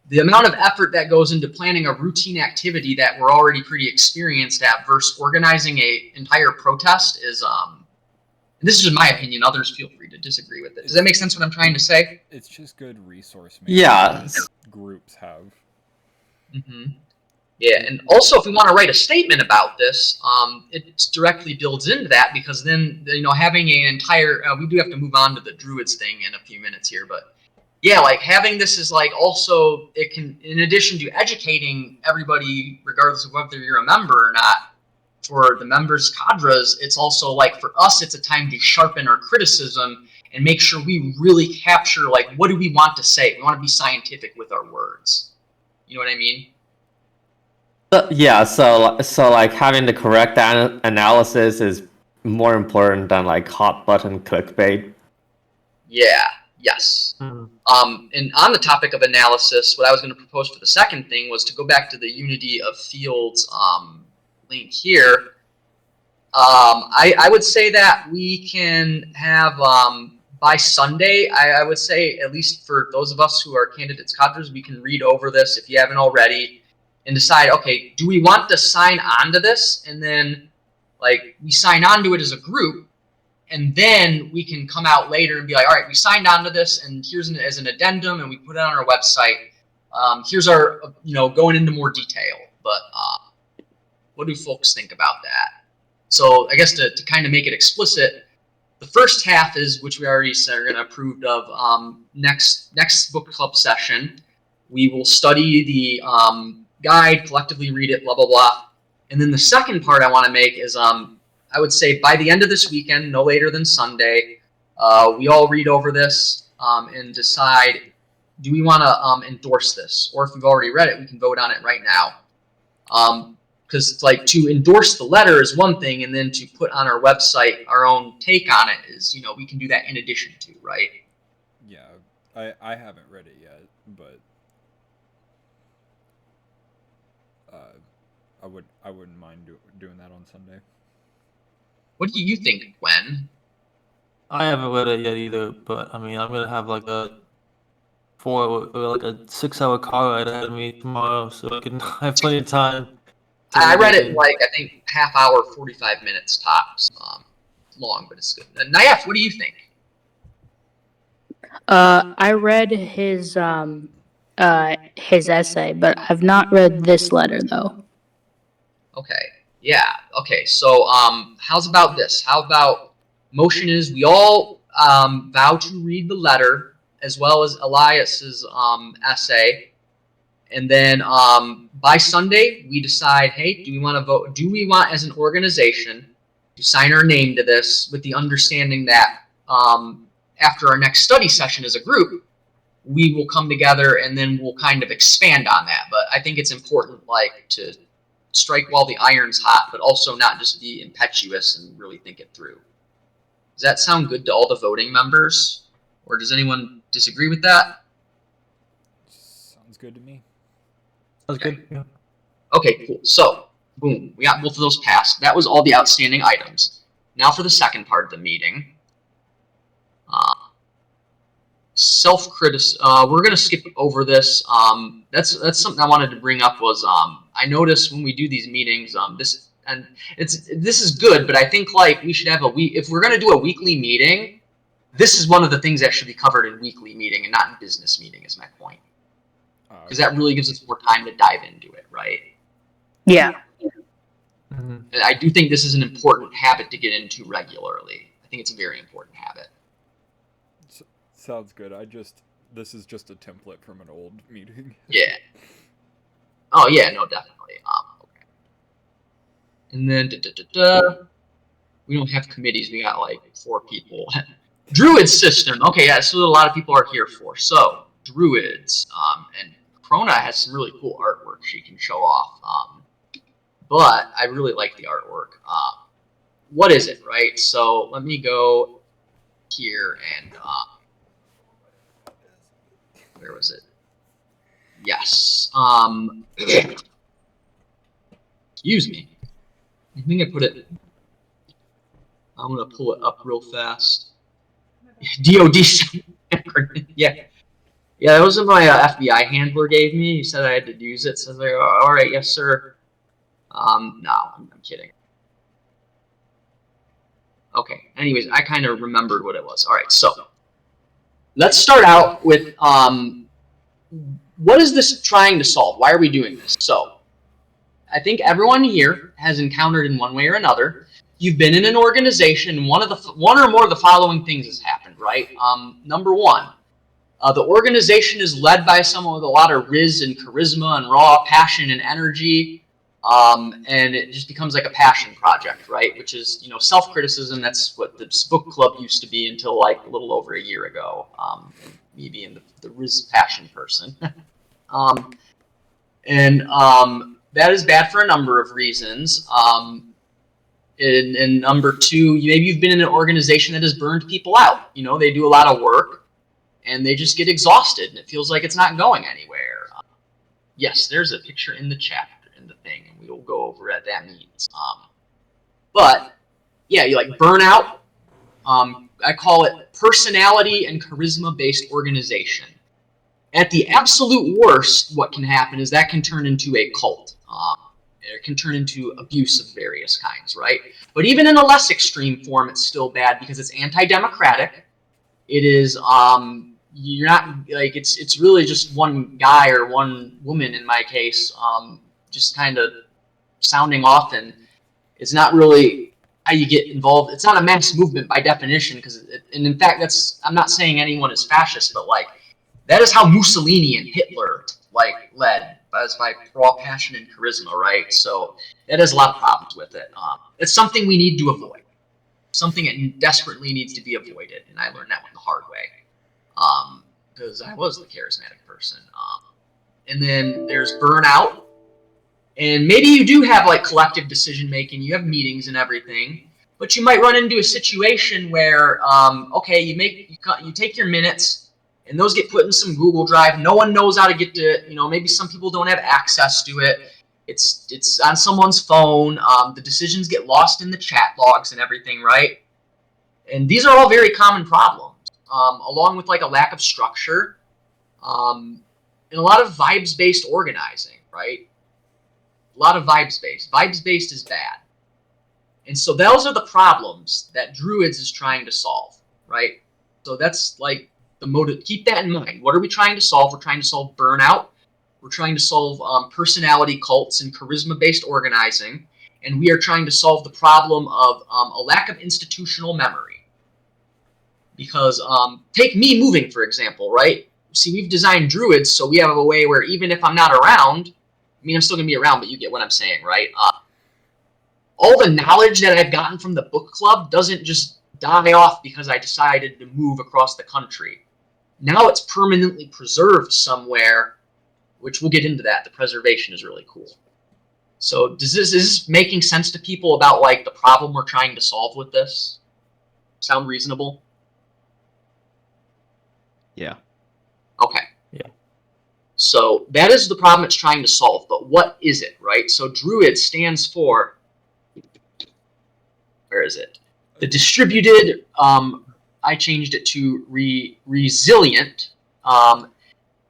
the amount of effort that goes into planning a routine activity that we're already pretty experienced at versus organizing a entire protest is this is just my opinion. Others feel free to disagree with it. Does that make sense what I'm trying to say? It's just good resource management Yeah. that groups have. Mm-hmm. Yeah, and also if we want to write a statement about this, it directly builds into that because then having an entire we do have to move on to the DRUIDS thing in a few minutes here, but yeah, like having this is like also it can, in addition to educating everybody regardless of whether you're a member or not, for the members cadres, it's also like for us it's a time to sharpen our criticism and make sure we really capture like what do we want to say. We want to be scientific with our words. You know what I mean? Yeah, so like having the correct analysis is more important than like hot button clickbait. Yeah. Yes. And on the topic of analysis, what I was going to propose for the second thing was to go back to the unity of fields link here. I would say that we can have by Sunday, I would say at least for those of us who are candidates cadres, we can read over this if you haven't already and decide, okay, do we want to sign on to this? And then like we sign on to it as a group. And then we can come out later and be like, all right, we signed on to this, and here's as an addendum, and we put it on our website. Here's our, going into more detail. But what do folks think about that? So I guess to kind of make it explicit, the first half is, which we already said are going to approve of, next book club session. We will study the guide, collectively read it, blah, blah, blah. And then the second part I want to make is I would say by the end of this weekend, no later than Sunday, we all read over this and decide, do we want to endorse this? Or if we've already read it, we can vote on it right now. Because it's like to endorse the letter is one thing, and then to put on our website our own take on it is, we can do that in addition to, right? Yeah, I haven't read it yet, but I wouldn't mind doing that on Sunday. What do you think, Gwen? I haven't read it yet either, but I mean, I'm gonna have like a 6-hour car ride ahead of me tomorrow, so I can have plenty of time. I read it in like I think half hour, 45 minutes tops. Long, but it's good. Nayef, what do you think? I read his essay, but I've not read this letter though. Okay. Yeah. Okay. So, how's about this? How about motion is we all vow to read the letter as well as Elias's essay, and then by Sunday we decide, hey, do we want to vote? Do we want as an organization to sign our name to this with the understanding that after our next study session as a group, we will come together and then we'll kind of expand on that. But I think it's important, like, to strike while the iron's hot, but also not just be impetuous and really think it through. Does that sound good to all the voting members? Or does anyone disagree with that? Sounds good to me. Sounds good. Yeah. Okay, cool. So, boom, we got both of those passed. That was all the outstanding items. Now for the second part of the meeting. Self-criticism. We're gonna skip over this. That's something I wanted to bring up. Was I noticed when we do these meetings, this is good, but I think like we should have if we're gonna do a weekly meeting, this is one of the things that should be covered in weekly meeting and not in business meeting. Is my point, because that really gives us more time to dive into it, right? Yeah. Mm-hmm. And I do think this is an important habit to get into regularly. I think it's a very important habit. Sounds good. This is just a template from an old meeting. Yeah. Oh yeah, no, definitely. Okay. And then we don't have committees. We got like 4 people. DRUIDS system. Okay, yeah, that's what a lot of people are here for. So DRUIDS. And Krona has some really cool artwork she can show off. But I really like the artwork. What is it, right? So let me go here and where was it? Yes. Excuse me. I think I put it. I'm gonna pull it up real fast. DOD. Yeah. Yeah, that was what my FBI handler gave me. He said I had to use it. So I was like, oh, all right, yes, sir. No, I'm kidding. Okay. Anyways, I kind of remembered what it was. All right, so let's start out with what is this trying to solve? Why are we doing this? So I think everyone here has encountered in one way or another. You've been in an organization. One or more of the following things has happened, right? Number one, the organization is led by someone with a lot of riz and charisma and raw passion and energy, and it just becomes like a passion project, right? Which is, self-criticism. That's what this book club used to be until like a little over a year ago. Me being the riz passion person, and that is bad for a number of reasons. And number two, maybe you've been in an organization that has burned people out. They do a lot of work, and they just get exhausted, and it feels like it's not going anywhere. Yes, there's a picture in the chapter, in the thing, and we will go over what that means. But, yeah, you like burnout. I call it personality and charisma-based organization. At the absolute worst, what can happen is that can turn into a cult. It can turn into abuse of various kinds, right? But even in a less extreme form, it's still bad because it's anti-democratic. It is, you're not, like, it's really just one guy or one woman in my case, just kind of sounding off, and it's not really how you get involved. It's not a mass movement by definition, and in fact, I'm not saying anyone is fascist, but like, that is how Mussolini and Hitler led. That's by raw passion and charisma, right? So that has a lot of problems with it. It's something we need to avoid. Something that desperately needs to be avoided, and I learned that one the hard way, because I was the charismatic person. And then there's burnout, and maybe you do have like collective decision making. You have meetings and everything, but you might run into a situation where, okay, you take your minutes. And those get put in some Google Drive. No one knows how to get to it. Maybe some people don't have access to it. It's on someone's phone. The decisions get lost in the chat logs and everything, right? And these are all very common problems, along with like a lack of structure, and a lot of vibes-based organizing, right? A lot of vibes-based. Vibes-based is bad. And so those are the problems that DRUIDS is trying to solve, right? So that's like the motive. Keep that in mind. What are we trying to solve? We're trying to solve burnout. We're trying to solve personality cults and charisma-based organizing. And we are trying to solve the problem of a lack of institutional memory. Because take me moving, for example, right? See, we've designed DRUIDS, so we have a way where even if I'm not around, I mean, I'm still going to be around, but you get what I'm saying, right? All the knowledge that I've gotten from the book club doesn't just die off because I decided to move across the country. Now it's permanently preserved somewhere, which we'll get into that. The preservation is really cool. So is this making sense to people about like the problem we're trying to solve with this? Sound reasonable? Yeah. Okay. Yeah. So that is the problem it's trying to solve. But what is it, right? So DRUID stands for, where is it? The distributed, I changed it to resilient,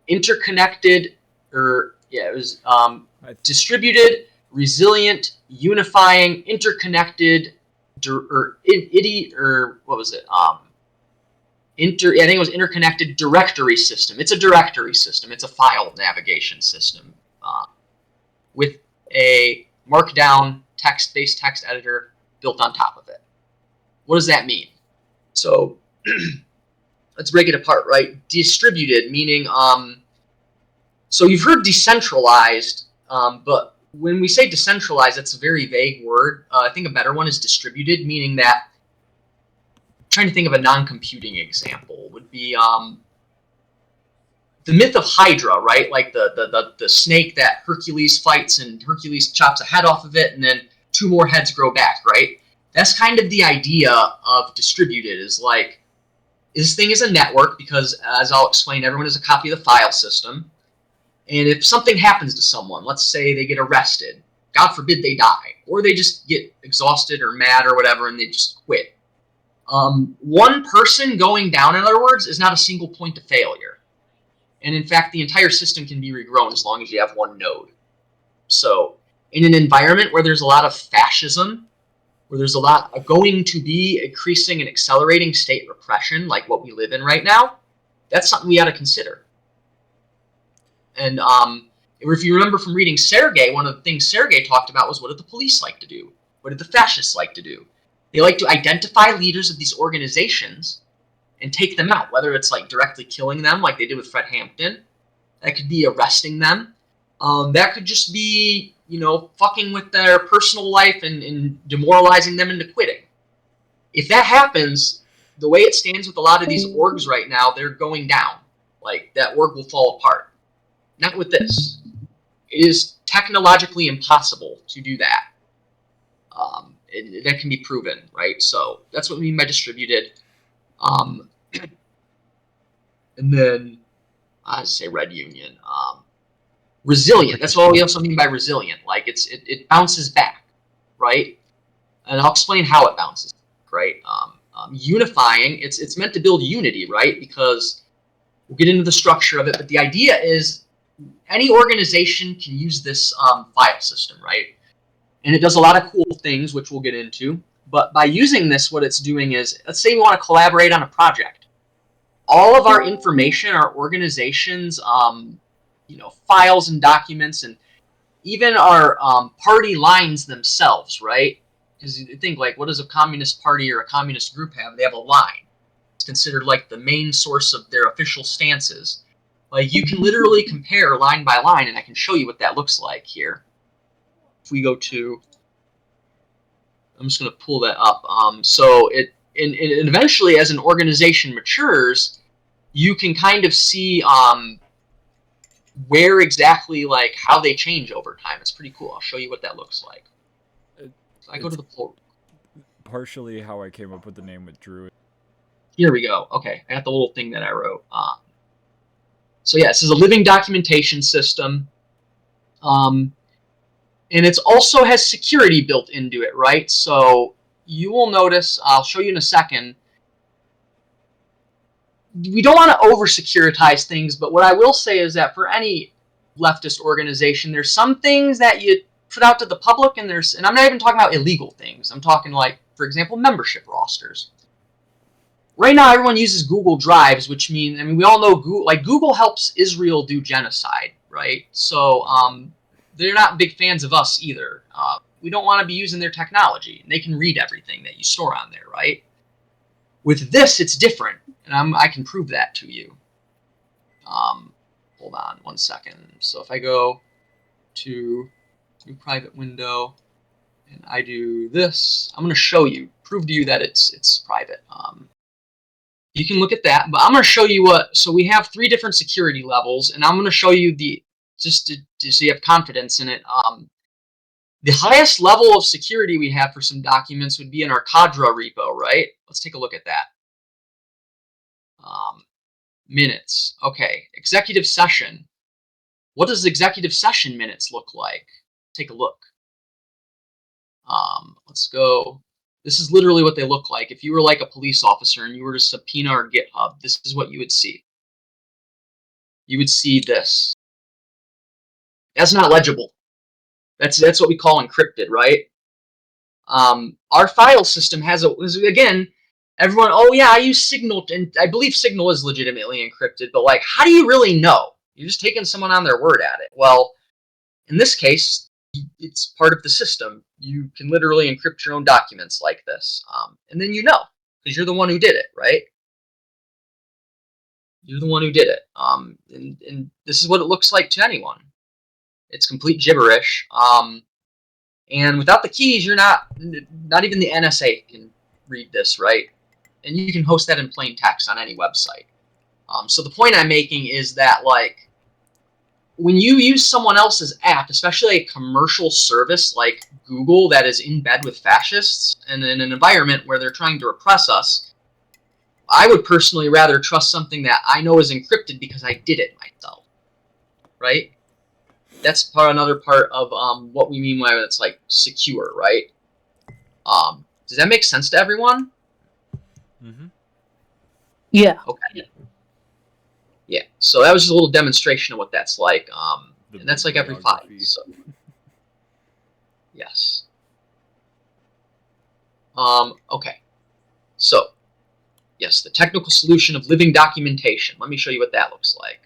interconnected, or yeah, it was distributed, resilient, unifying, interconnected, or what was it? I think it was interconnected directory system. It's a directory system. It's a file navigation system with a markdown text-based text editor built on top of it. What does that mean? So let's break it apart, right? Distributed, meaning, so you've heard decentralized, but when we say decentralized, that's a very vague word. I think a better one is distributed, meaning that, I'm trying to think of a non-computing example, would be the myth of Hydra, right? Like the snake that Hercules fights, and Hercules chops a head off of it, and then 2 more heads grow back, right? That's kind of the idea of distributed, is like, this thing is a network because, as I'll explain, everyone is a copy of the file system. And if something happens to someone, let's say they get arrested, God forbid they die, or they just get exhausted or mad or whatever, and they just quit. One person going down, in other words, is not a single point of failure. And in fact, the entire system can be regrown as long as you have one node. So in an environment where there's a lot of fascism, where there's going to be increasing and accelerating state repression, like what we live in right now, that's something we ought to consider. And if you remember from reading Sergei, one of the things Sergei talked about was, what did the police like to do? What did the fascists like to do? They like to identify leaders of these organizations and take them out, whether it's like directly killing them, like they did with Fred Hampton. That could be arresting them. That could just be, fucking with their personal life and demoralizing them into quitting. If that happens, the way it stands with a lot of these orgs right now, they're going down. Like, that org will fall apart. Not with this. It is technologically impossible to do that. That can be proven, right? So that's what we mean by distributed. And then I say red union. Resilient. That's what we also mean by resilient. Like, it bounces back, right? And I'll explain how it bounces back, right? Unifying. It's meant to build unity, right? Because we'll get into the structure of it, but the idea is any organization can use this file system, right? And it does a lot of cool things, which we'll get into. But by using this, what it's doing is, let's say we want to collaborate on a project. All of our information, our organization's, files and documents, and even our party lines themselves, right? Because you think, like, what does a communist party or a communist group have? They have a line. It's considered like the main source of their official stances. Like, you can literally compare line by line, and I can show you what that looks like here. If we go to, I'm just going to pull that up. So and eventually, as an organization matures, you can kind of see where exactly, like, how they change over time. It's pretty cool. I'll show you what that looks like. So I go to the floor. Partially how I came up with the name with DRUID. Here we go. Okay, I got the little thing that I wrote. So yeah, this is a living documentation system. And it also has security built into it, right? So you will notice, I'll show you in a second, we don't want to over-securitize things, but what I will say is that for any leftist organization, there's some things that you put out to the public, and I'm not even talking about illegal things. I'm talking, like, for example, membership rosters. Right now, everyone uses Google Drives, which means, we all know Google helps Israel do genocide, right? So they're not big fans of us either. We don't want to be using their technology. They can read everything that you store on there, right? With this, it's different, and I can prove that to you. Hold on 1 second. So if I go to new private window, and I do this, I'm going to prove to you that it's private. You can look at that, but I'm going to show you so we have 3 different security levels, and I'm going to show you so you have confidence in it. The highest level of security we have for some documents would be in our Cadra repo, right? Let's take a look at that. Minutes. Okay, executive session. What does executive session minutes look like? Take a look. Let's go. This is literally what they look like. If you were like a police officer and you were to subpoena our GitHub, this is what you would see. You would see this. That's not legible. That's what we call encrypted, right? Our file system has again, everyone, oh yeah, I use Signal, and I believe Signal is legitimately encrypted, but like, how do you really know? You're just taking someone on their word at it. Well, in this case, it's part of the system. You can literally encrypt your own documents like this, and then you know, because you're the one who did it, right? You're the one who did it. And this is what it looks like to anyone. It's complete gibberish. And without the keys, you're not even the NSA can read this, right? And you can host that in plain text on any website. So the point I'm making is that, like, when you use someone else's app, especially a commercial service like Google that is in bed with fascists and in an environment where they're trying to repress us, I would personally rather trust something that I know is encrypted because I did it myself, right? That's another part of what we mean by it's like secure, right? Does that make sense to everyone? Mm-hmm. Yeah. Okay. Yeah. So that was just a little demonstration of what that's like. And that's like every 5. So. Yes. Okay. So, yes, the technical solution of living documentation. Let me show you what that looks like.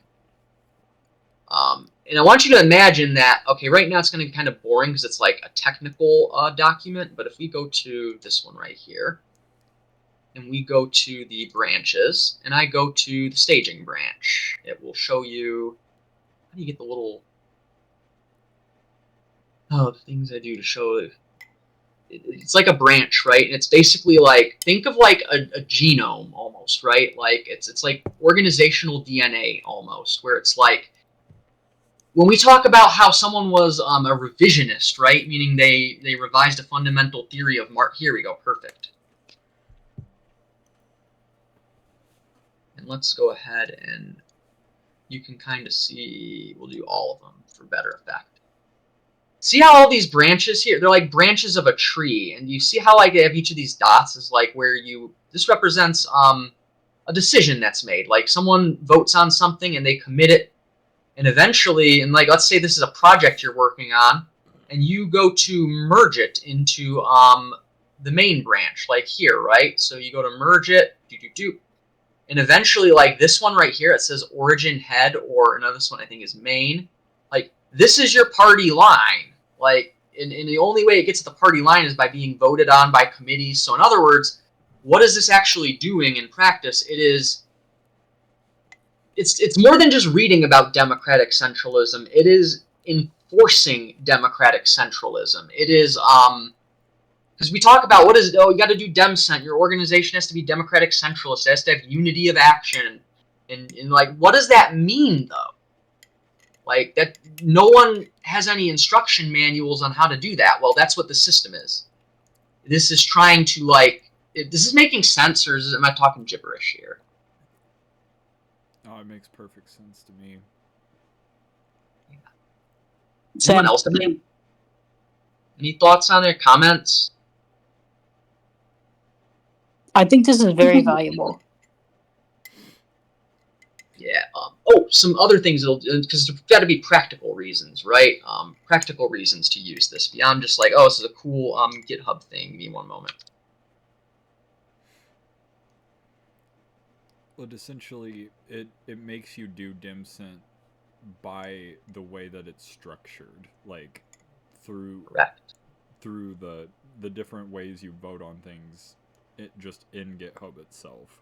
And I want you to imagine that, okay, right now it's going to be kind of boring because it's like a technical document, but if we go to this one right here, and we go to the branches, and I go to the staging branch, it will show you, how do you get the little, the things I do to show, it's like a branch, right? And it's basically like, think of like a genome almost, right? Like it's like organizational DNA almost, where it's like, when we talk about how someone was a revisionist, right? Meaning they revised a fundamental theory of here we go, perfect. And let's go ahead and you can kind of see, we'll do all of them for better effect. See how all these branches here, they're like branches of a tree, and you see how like they have each of these dots is like where this represents a decision that's made. Like someone votes on something and they commit it. And eventually, and like, let's say this is a project you're working on, and you go to merge it into the main branch, like here, right? So you go to merge it, and eventually, like this one right here, it says origin head, or another one I think is main. Like, this is your party line. Like, and the only way it gets to the party line is by being voted on by committees. So in other words, what is this actually doing in practice? It's more than just reading about democratic centralism. It is enforcing democratic centralism. It is because we talk about what is you got to do DemCent. Your organization has to be democratic centralist. It has to have unity of action, and like, what does that mean though? Like that, no one has any instruction manuals on how to do that. Well, that's what the system is. This is trying to like. This is making sense, or am I talking gibberish here? Oh, it makes perfect sense to me. Anyone else have any thoughts on it? Comments? I think this is very valuable. Yeah. Some other things because there's got to be practical reasons, right? Practical reasons to use this beyond just like, oh, this is a cool GitHub thing. Give me one moment. Well, essentially, it makes you do DemCent by the way that it's structured, like through the different ways you vote on things, just in GitHub itself.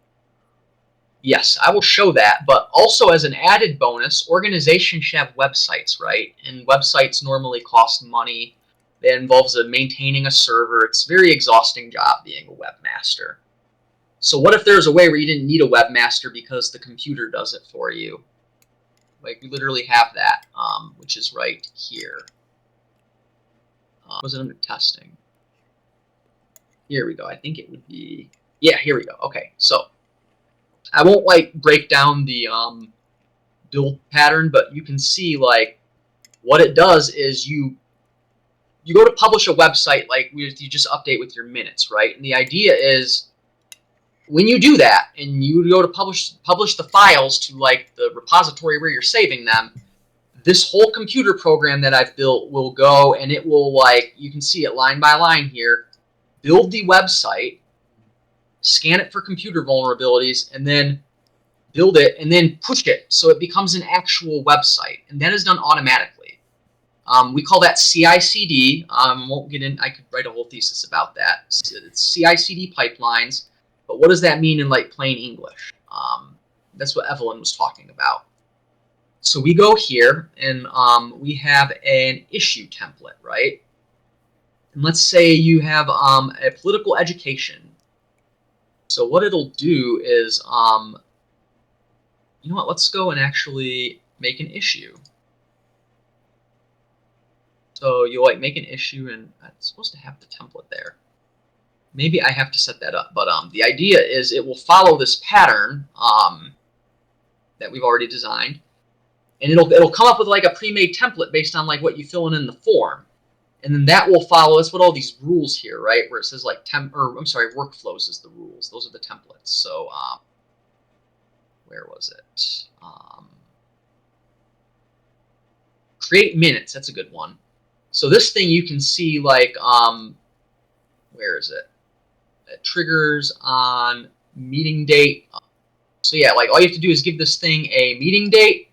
Yes, I will show that, but also as an added bonus, organizations should have websites, right? And websites normally cost money. That involves maintaining a server. It's a very exhausting job being a webmaster. So what if there's a way where you didn't need a webmaster because the computer does it for you? Like, we literally have that, which is right here. Was it under testing? Here we go. I think it would be... Yeah, here we go. Okay, so I won't, like, break down the build pattern, but you can see, like, what it does is you go to publish a website, like you just update with your minutes, right? And the idea is when you do that and you go to publish the files to like the repository where you're saving them, this whole computer program that I've built will go and it will, like, you can see it line by line here, build the website, scan it for computer vulnerabilities, and then build it and then push it so it becomes an actual website. And that is done automatically. We call that CI/CD. Won't get in. I could write a whole thesis about that. It's CI/CD pipelines. But what does that mean in like plain English? That's what Evelyn was talking about. So we go here and we have an issue template, right? And let's say you have a political education. So what it'll do is, you know what? Let's go and actually make an issue. So you'll like make an issue, and it's supposed to have the template there. Maybe I have to set that up, but the idea is it will follow this pattern that we've already designed, and it'll come up with like a pre-made template based on like what you fill in the form, and then that will follow. That's what all these rules here, right? Where it says like workflows is the rules. Those are the templates. So where was it? Create minutes. That's a good one. So this thing you can see like where is it? It triggers on meeting date. So yeah, like all you have to do is give this thing a meeting date,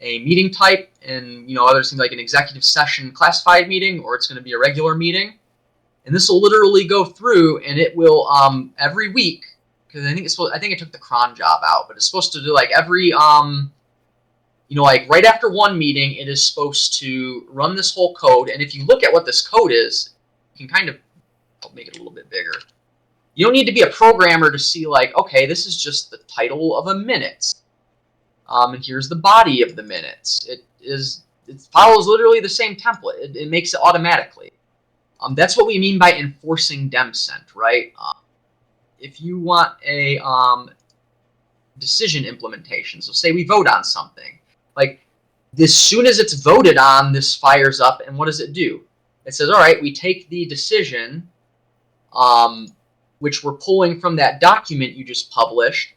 a meeting type, and other things like an executive session classified meeting, or it's going to be a regular meeting. And this will literally go through, and it will every week, because I think it took the cron job out, but it's supposed to do like every like right after one meeting, it is supposed to run this whole code. And if you look at what this code is, you can kind of, I'll make it a little bit bigger. You don't need to be a programmer to see like, okay, this is just the title of a minutes. And here's the body of the minutes. It follows literally the same template. It makes it automatically. That's what we mean by enforcing DEMCENT, right? If you want a decision implementation, so say we vote on something, like as soon as it's voted on, this fires up, and what does it do? It says, all right, we take the decision, which we're pulling from that document you just published,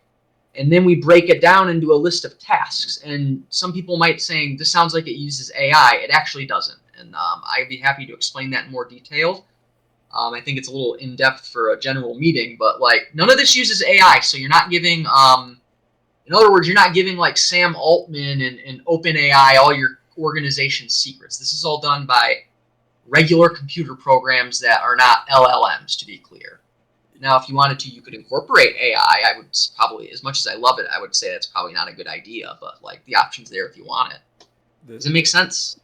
and then we break it down into a list of tasks. And some people might say, this sounds like it uses AI. It actually doesn't. And I'd be happy to explain that in more detail. I think it's a little in-depth for a general meeting, but like none of this uses AI, so you're not giving, in other words, you're not giving like Sam Altman and OpenAI all your organization secrets. This is all done by regular computer programs that are not LLMs, to be clear. Now, if you wanted to, you could incorporate AI. I would probably, as much as I love it, I would say that's probably not a good idea, but like the option's there if you want it. Does it make sense?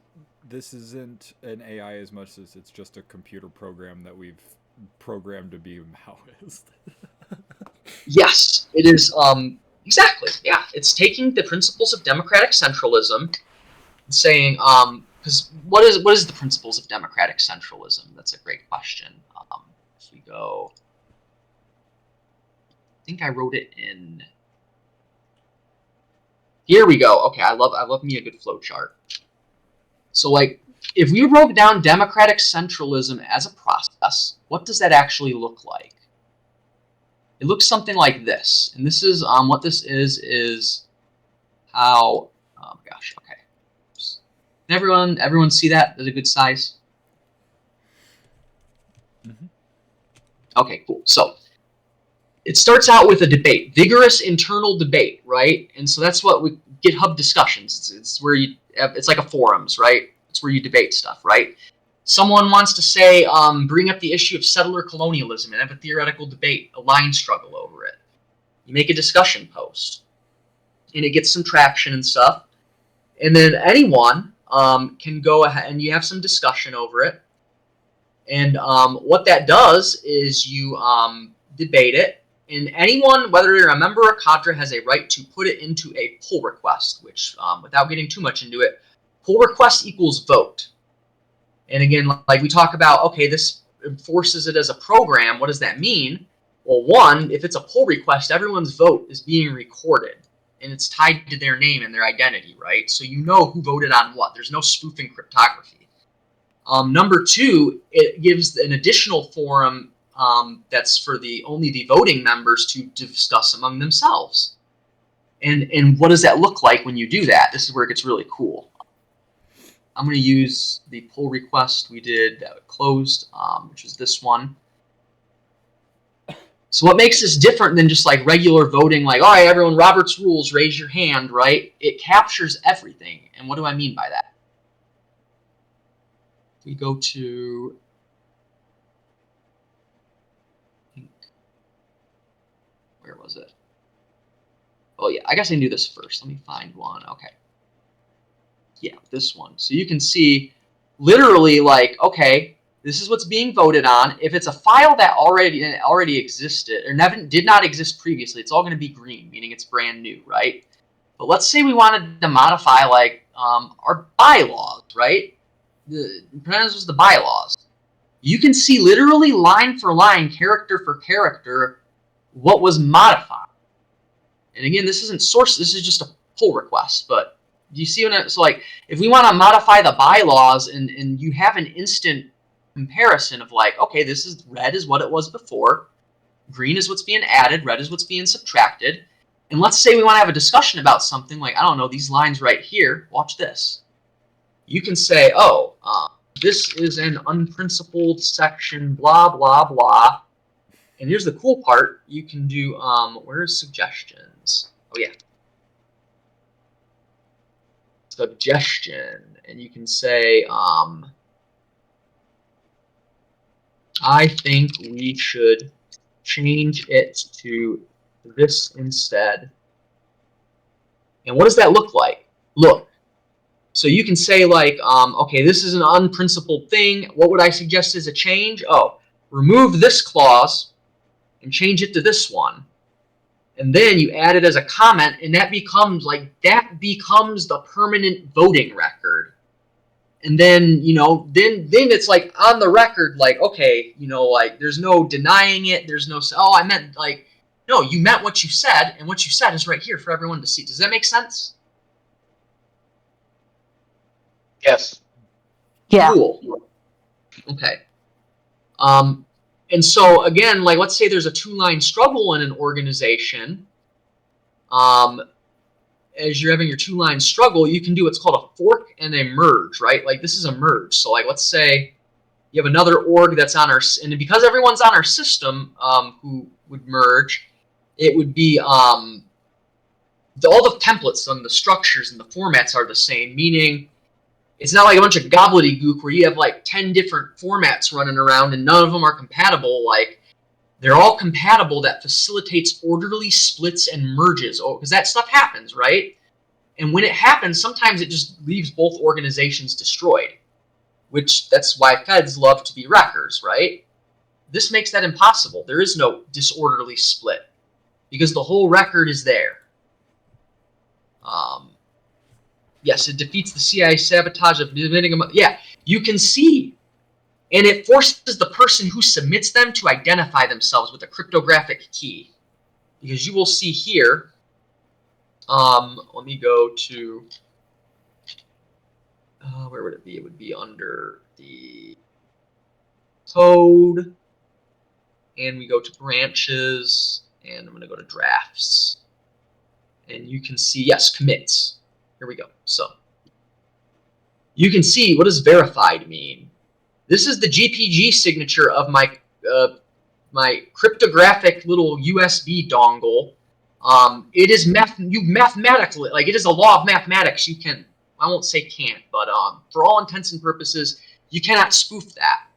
This isn't an AI as much as it's just a computer program that we've programmed to be Maoist. Yes, it is. Exactly. Yeah, it's taking the principles of democratic centralism and saying, because what is the principles of democratic centralism? That's a great question. If we go, I think I wrote it in. Here we go. Okay, I love me a good flow chart. So like, if we broke down democratic centralism as a process, what does that actually look like? It looks something like this. And this is, what this is how, oh gosh, okay. Can everyone see that? Is it a good size? Mm-hmm. Okay, cool. So it starts out with a debate, vigorous internal debate, right? And so that's what we GitHub discussions. It's where it's like a forums, right? It's where you debate stuff, right? Someone wants to say, bring up the issue of settler colonialism and have a theoretical debate, a line struggle over it. You make a discussion post, and it gets some traction and stuff. And then anyone can go ahead and you have some discussion over it. And what that does is you debate it. And anyone, whether you're a member or cadre, has a right to put it into a pull request, which, without getting too much into it, pull request equals vote. And again, like we talk about, okay, this enforces it as a program. What does that mean? Well, one, if it's a pull request, everyone's vote is being recorded. and it's tied to their name and their identity, right? So you know who voted on what. There's no spoofing cryptography. Number two, it gives an additional forum that's for only the voting members to discuss among themselves. And what does that look like when you do that? This is where it gets really cool. I'm going to use the pull request we did that closed, which is this one. So what makes this different than just like regular voting, like, all right, everyone, Robert's rules, raise your hand, right? It captures everything. And what do I mean by that? We go to, where was it? Oh yeah, I guess I can do this first. Let me find one. Okay. Yeah, this one. So you can see literally like, okay, this is what's being voted on. If it's a file that already existed or did not exist previously, it's all going to be green, meaning it's brand new, right? But let's say we wanted to modify like our bylaws, right? The was the bylaws. You can see literally line for line, character for character, what was modified. And again, this isn't source. This is just a pull request. But do you see what it's like? If we want to modify the bylaws and you have an instant comparison of like, okay, this is red is what it was before, green is what's being added, red is what's being subtracted. And let's say we want to have a discussion about something like, I don't know, these lines right here. Watch this. You can say, oh, this is an unprincipled section, blah, blah, blah. And here's the cool part. You can do, where's suggestions? Oh, yeah. Suggestion. And you can say, I think we should change it to this instead. And what does that look like? Look. So you can say like, okay, this is an unprincipled thing. What would I suggest as a change? Oh, remove this clause and change it to this one. And then you add it as a comment, and that becomes the permanent voting record. And then, then it's like on the record, like, okay, like there's no denying it. There's no, oh, I meant like, no, you meant what you said, and what you said is right here for everyone to see. Does that make sense? Yes. Yeah. Cool. Okay. And so again, like let's say there's a two-line struggle in an organization. As you're having your two-line struggle, you can do what's called a fork and a merge, right? Like this is a merge. So like let's say you have another org that's on our, and because everyone's on our system who would merge, it would be all the templates and the structures and the formats are the same, meaning it's not like a bunch of gobbledygook where you have like 10 different formats running around and none of them are compatible. Like they're all compatible. That facilitates orderly splits and merges. Oh, because that stuff happens, right? And when it happens, sometimes it just leaves both organizations destroyed, which that's why feds love to be wreckers, right? This makes that impossible. There is no disorderly split because the whole record is there. Yes, it defeats the CIA sabotage of yeah, you can see. And it forces the person who submits them to identify themselves with a cryptographic key. Because you will see here, let me go to, where would it be? It would be under the code. And we go to branches, and I'm going to go to drafts. And you can see, yes, commits. Here we go. So you can see, what does verified mean? This is the GPG signature of my my cryptographic little USB dongle. It is mathematically, like it is a law of mathematics. You can, I won't say can't, but for all intents and purposes, you cannot spoof that.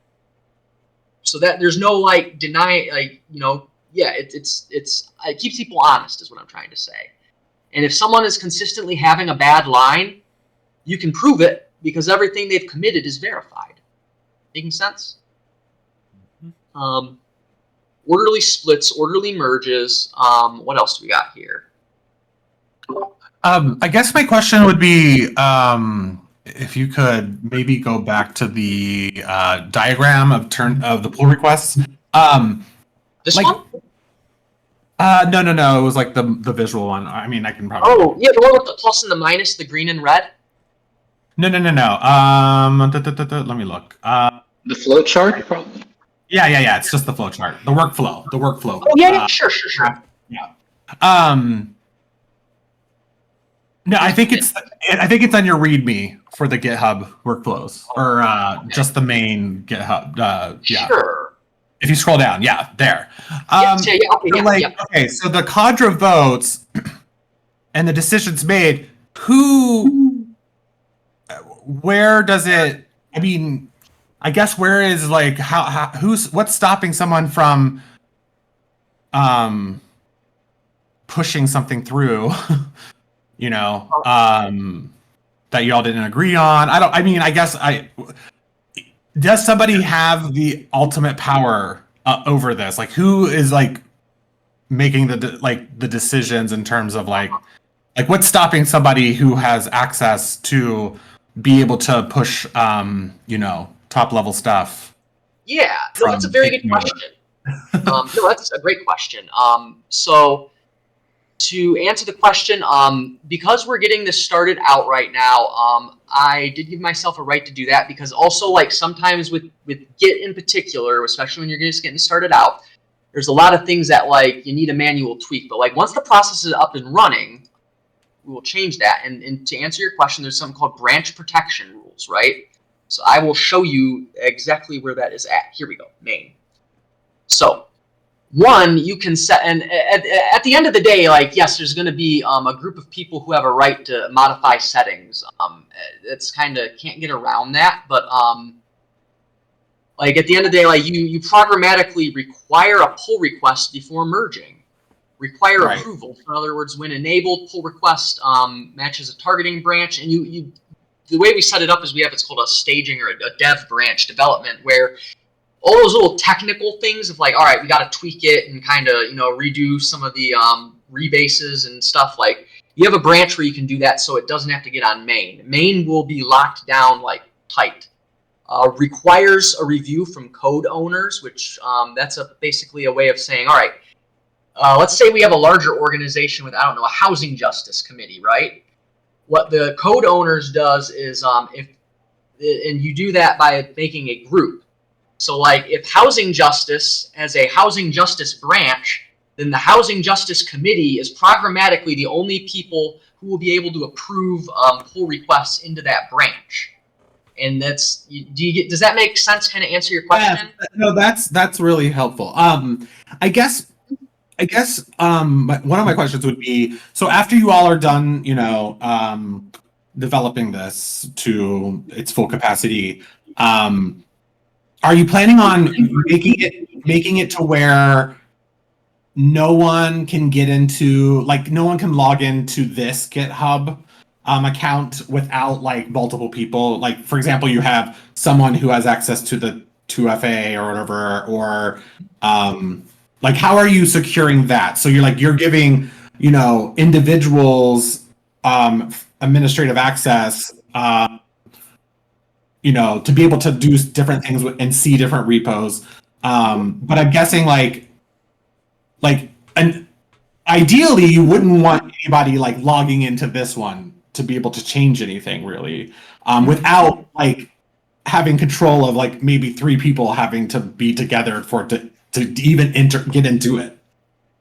So that there's no like deny, like yeah, it keeps people honest, is what I'm trying to say. And if someone is consistently having a bad line, you can prove it because everything they've committed is verified. Making sense? Orderly splits, orderly merges. What else do we got here? I guess my question would be, if you could maybe go back to the diagram of the pull requests. This one? No. It was like the visual one. I mean, I can probably. Oh, yeah, the one with the plus and the minus, the green and red. No. Let me look. The flow chart, probably. Yeah. It's just the flow chart, the workflow. Oh, yeah, sure. Yeah. No, I think it's on your README for the GitHub workflows, or just the main GitHub. Yeah. Sure. If you scroll down, yeah, there. Okay, so the cadre votes and the decisions made. Where does it? I mean, I guess where is like what's stopping someone from pushing something through? That y'all didn't agree on. Does somebody have the ultimate power over this? Like, who is like making the decisions in terms of like what's stopping somebody who has access to be able to push top level stuff? Yeah, no, that's a very good question. No, that's a great question. So to answer the question, because we're getting this started out right now, I did give myself a right to do that, because also, like, sometimes with Git in particular, especially when you're just getting started out, there's a lot of things that, like, you need a manual tweak. But, like, once the process is up and running, we will change that. And to answer your question, there's something called branch protection rules, right? So I will show you exactly where that is at. Here we go, main. So one, you can set, and at the end of the day, like, yes, there's going to be a group of people who have a right to modify settings. It's kind of, can't get around that, but like, at the end of the day, like, you programmatically require a pull request before merging. Require approval. In other words, when enabled, pull request matches a targeting branch, and the way we set it up is we have, it's called a staging or a dev branch development, where all those little technical things of like, all right, we got to tweak it and kind of, redo some of the rebases and stuff. Like, you have a branch where you can do that, so it doesn't have to get on main. Main will be locked down like tight. Requires a review from code owners, which that's basically a way of saying, all right, let's say we have a larger organization with, I don't know, a housing justice committee, right? What the code owners does is, and you do that by making a group. So, like, if Housing Justice has a Housing Justice branch, then the Housing Justice Committee is programmatically the only people who will be able to approve pull requests into that branch. And that's, does that make sense? Kind of answer your question? Yeah, no, that's really helpful. I guess one of my questions would be, so after you all are done, developing this to its full capacity, are you planning on making it to where no one can get into, like, no one can log into this GitHub account without, like, multiple people? Like, for example, you have someone who has access to the 2FA or whatever, or like, how are you securing that? So you're giving, individuals administrative access, to be able to do different things and see different repos. But I'm guessing and ideally you wouldn't want anybody like logging into this one to be able to change anything really, without like having control of like maybe 3 people having to be together for it to even get into it.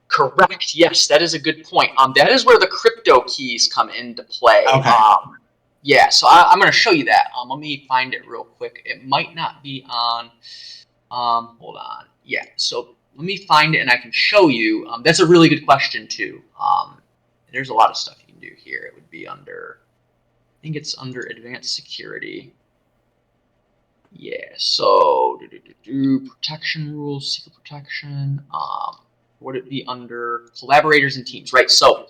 Correct. Yes, that is a good point. That is where the crypto keys come into play. Okay. Yeah, so I'm going to show you that. Let me find it real quick. It might not be on. Hold on. Yeah, so let me find it and I can show you. That's a really good question too. There's a lot of stuff you can do here. It would be under, I think it's under advanced security. Yeah, so protection rules, secret protection. Would it be under collaborators and teams, right? So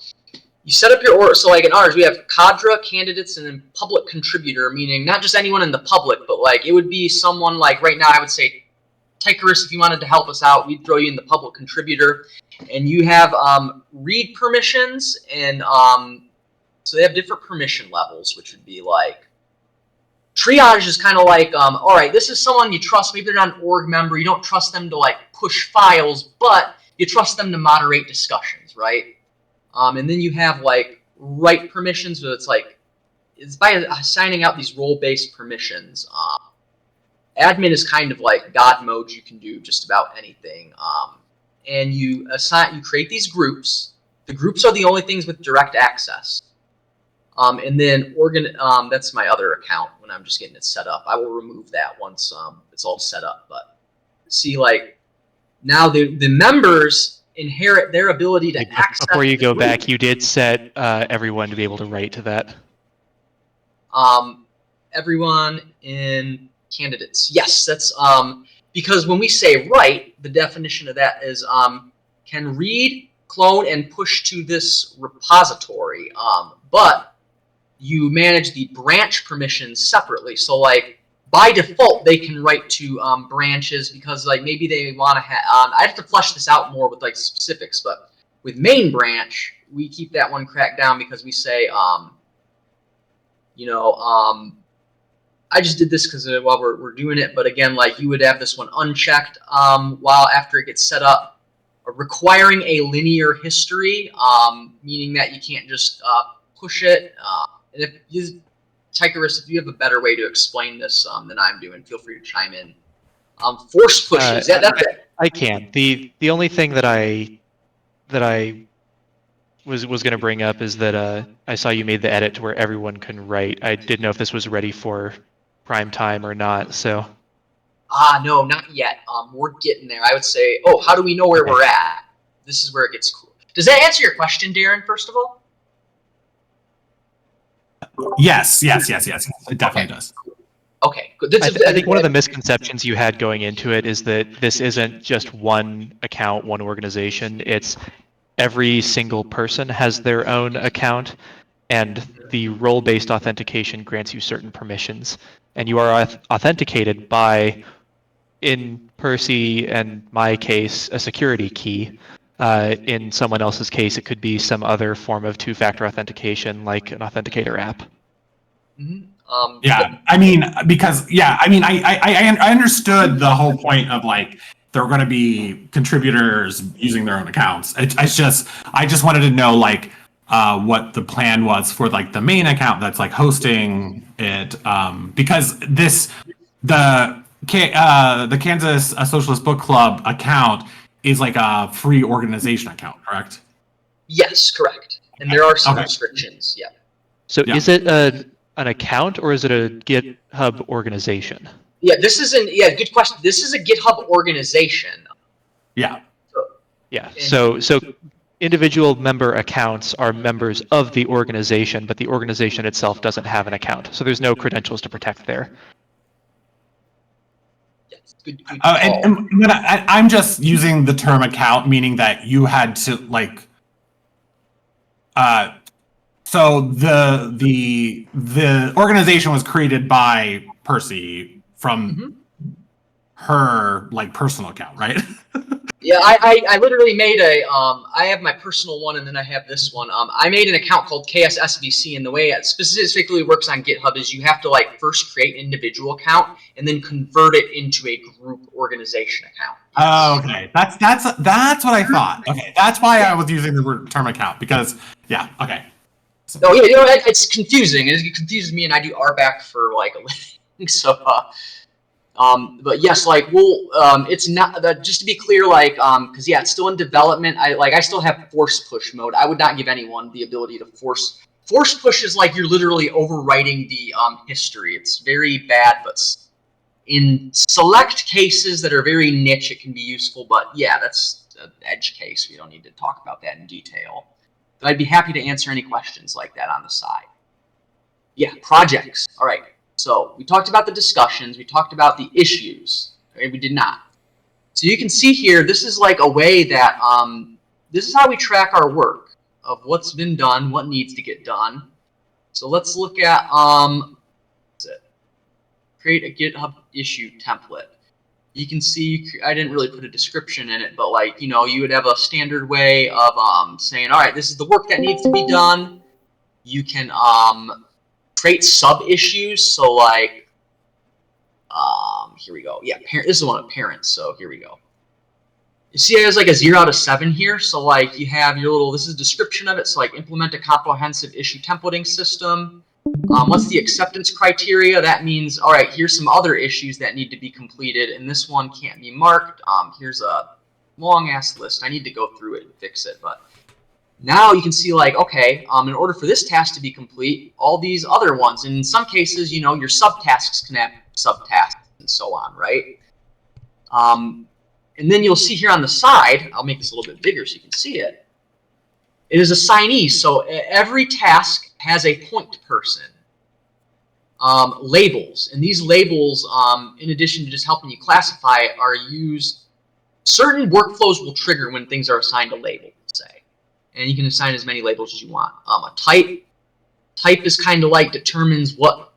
you set up your org. So like in ours, we have cadre, candidates, and then public contributor, meaning not just anyone in the public, but like it would be someone like right now, I would say, Tychorus, if you wanted to help us out, we'd throw you in the public contributor. And you have read permissions, and so they have different permission levels, which would be like, triage is kind of like, all right, this is someone you trust. Maybe they're not an org member. You don't trust them to like push files, but you trust them to moderate discussions, right? And then you have like write permissions, but it's by assigning out these role-based permissions. Admin is kind of like God mode. You can do just about anything. And you create these groups. The groups are the only things with direct access. And then that's my other account when I'm just getting it set up. I will remove that once it's all set up. But see, like now the members inherit their ability to access. Before you go back, you did set everyone to be able to write to that. Everyone in candidates. Yes, that's because when we say write, the definition of that is can read, clone, and push to this repository. But you manage the branch permissions separately. So like by default, they can write to branches because like maybe they want to have. I have to flesh this out more with like specifics, but with main branch, we keep that one cracked down because we say I just did this because while we're doing it, but again, like you would have this one unchecked while after it gets set up, requiring a linear history, meaning that you can't just push it. And if you, Tychorus, if you have a better way to explain this than I'm doing, feel free to chime in. Force pushes. I can. The only thing that I was going to bring up is that I saw you made the edit to where everyone can write. I didn't know if this was ready for prime time or not. So. No, not yet. We're getting there. I would say, how do we know where we're at? This is where it gets cool. Does that answer your question, Darren? First of all. Yes. It definitely does. Okay, good. I think one of the misconceptions you had going into it is that this isn't just one account, one organization. It's every single person has their own account, and the role-based authentication grants you certain permissions. And you are authenticated by, in Percy and my case, a security key. In someone else's case, it could be some other form of two-factor authentication, like an authenticator app. Mm-hmm. I understood the whole point of like there are going to be contributors using their own accounts. I just wanted to know like what the plan was for like the main account that's like hosting it, because the Kansas Socialist Book Club account is like a free organization account, correct? Yes, correct. And there are some restrictions. Yeah. So is it an account or is it a GitHub organization? Yeah, good question. This is a GitHub organization. Yeah. Yeah. So individual member accounts are members of the organization, but the organization itself doesn't have an account. So there's no credentials to protect there. Yes, good I'm just using the term account, meaning that you had to like so the organization was created by Percy from her like personal account, right? Yeah, I literally made I have my personal one and then I have this one. I made an account called KSSVC, and the way it specifically works on GitHub is you have to like first create an individual account and then convert it into a group organization account. Oh, okay. That's what I thought. Okay, that's why I was using the term account because okay. No, it's confusing. It confuses me, and I do RBAC for like a living. So, but yes, like it's not just to be clear, like because it's still in development. I still have force push mode. I would not give anyone the ability to force push. Is like you're literally overwriting the history. It's very bad, but in select cases that are very niche, it can be useful. But yeah, that's an edge case. We don't need to talk about that in detail. But I'd be happy to answer any questions like that on the side. Yeah, projects. All right. So we talked about the discussions. We talked about the issues. Okay, we did not. So you can see here, this is like a way that this is how we track our work of what's been done, what needs to get done. So let's look at create a GitHub issue template. You can see I didn't really put a description in it, but like you would have a standard way of saying, all right, this is the work that needs to be done. You can create sub issues. So like here we go. Yeah, this is one of parents. So here we go. You see it has like a 0 out of 7 here. So like you have your little, this is a description of it. So like implement a comprehensive issue templating system. What's the acceptance criteria? That means, all right, here's some other issues that need to be completed, and this one can't be marked. Here's a long-ass list. I need to go through it and fix it. But now you can see, like, okay, in order for this task to be complete, all these other ones, and in some cases, you know, your subtasks can have subtasks and so on, right? And then you'll see here on the side, I'll make this a little bit bigger so you can see it. It is assignees, so every task has a point person. Labels, and these labels, in addition to just helping you classify, are used. Certain workflows will trigger when things are assigned a label, say, and you can assign as many labels as you want. A type is kind of like determines what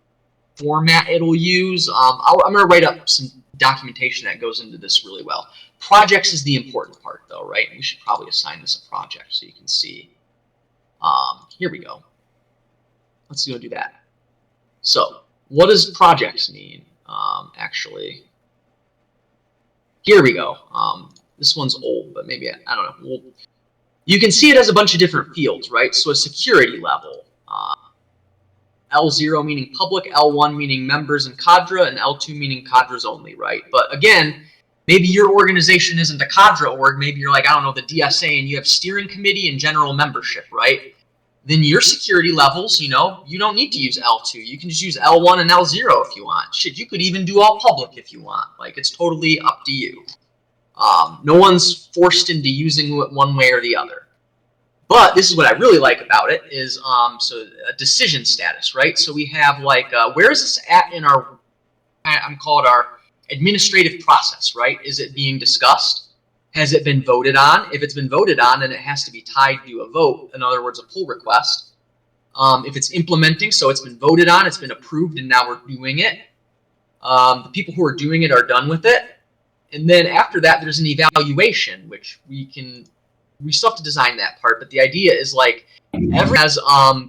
format it'll use. I'm going to write up some documentation that goes into this really well. Projects is the important part, though, right? We should probably assign this a project so you can see. Here we go. Let's go do that. So, what does projects mean, actually? Here we go. This one's old, but maybe, I don't know. Well, you can see it as a bunch of different fields, right? So a security level. L0 meaning public, L1 meaning members and cadre, and L2 meaning cadres only, right? But again, maybe your organization isn't a cadre org. Maybe you're like, I don't know, the DSA, and you have steering committee and general membership, right? Then your security levels, you know, you don't need to use L2. You can just use L1 and L0 if you want. Shit, you could even do all public if you want. Like, it's totally up to you. No one's forced into using it one way or the other. But this is what I really like about it is, so a decision status, right? So we have like, where is this at in our, I'm calling it our administrative process, right? Is it being discussed? Has it been voted on? If it's been voted on, then it has to be tied to a vote. In other words, a pull request. If it's implementing, so it's been voted on, it's been approved, and now we're doing it. The people who are doing it are done with it. And then after that, there's an evaluation, which we still have to design that part. But the idea is like, every has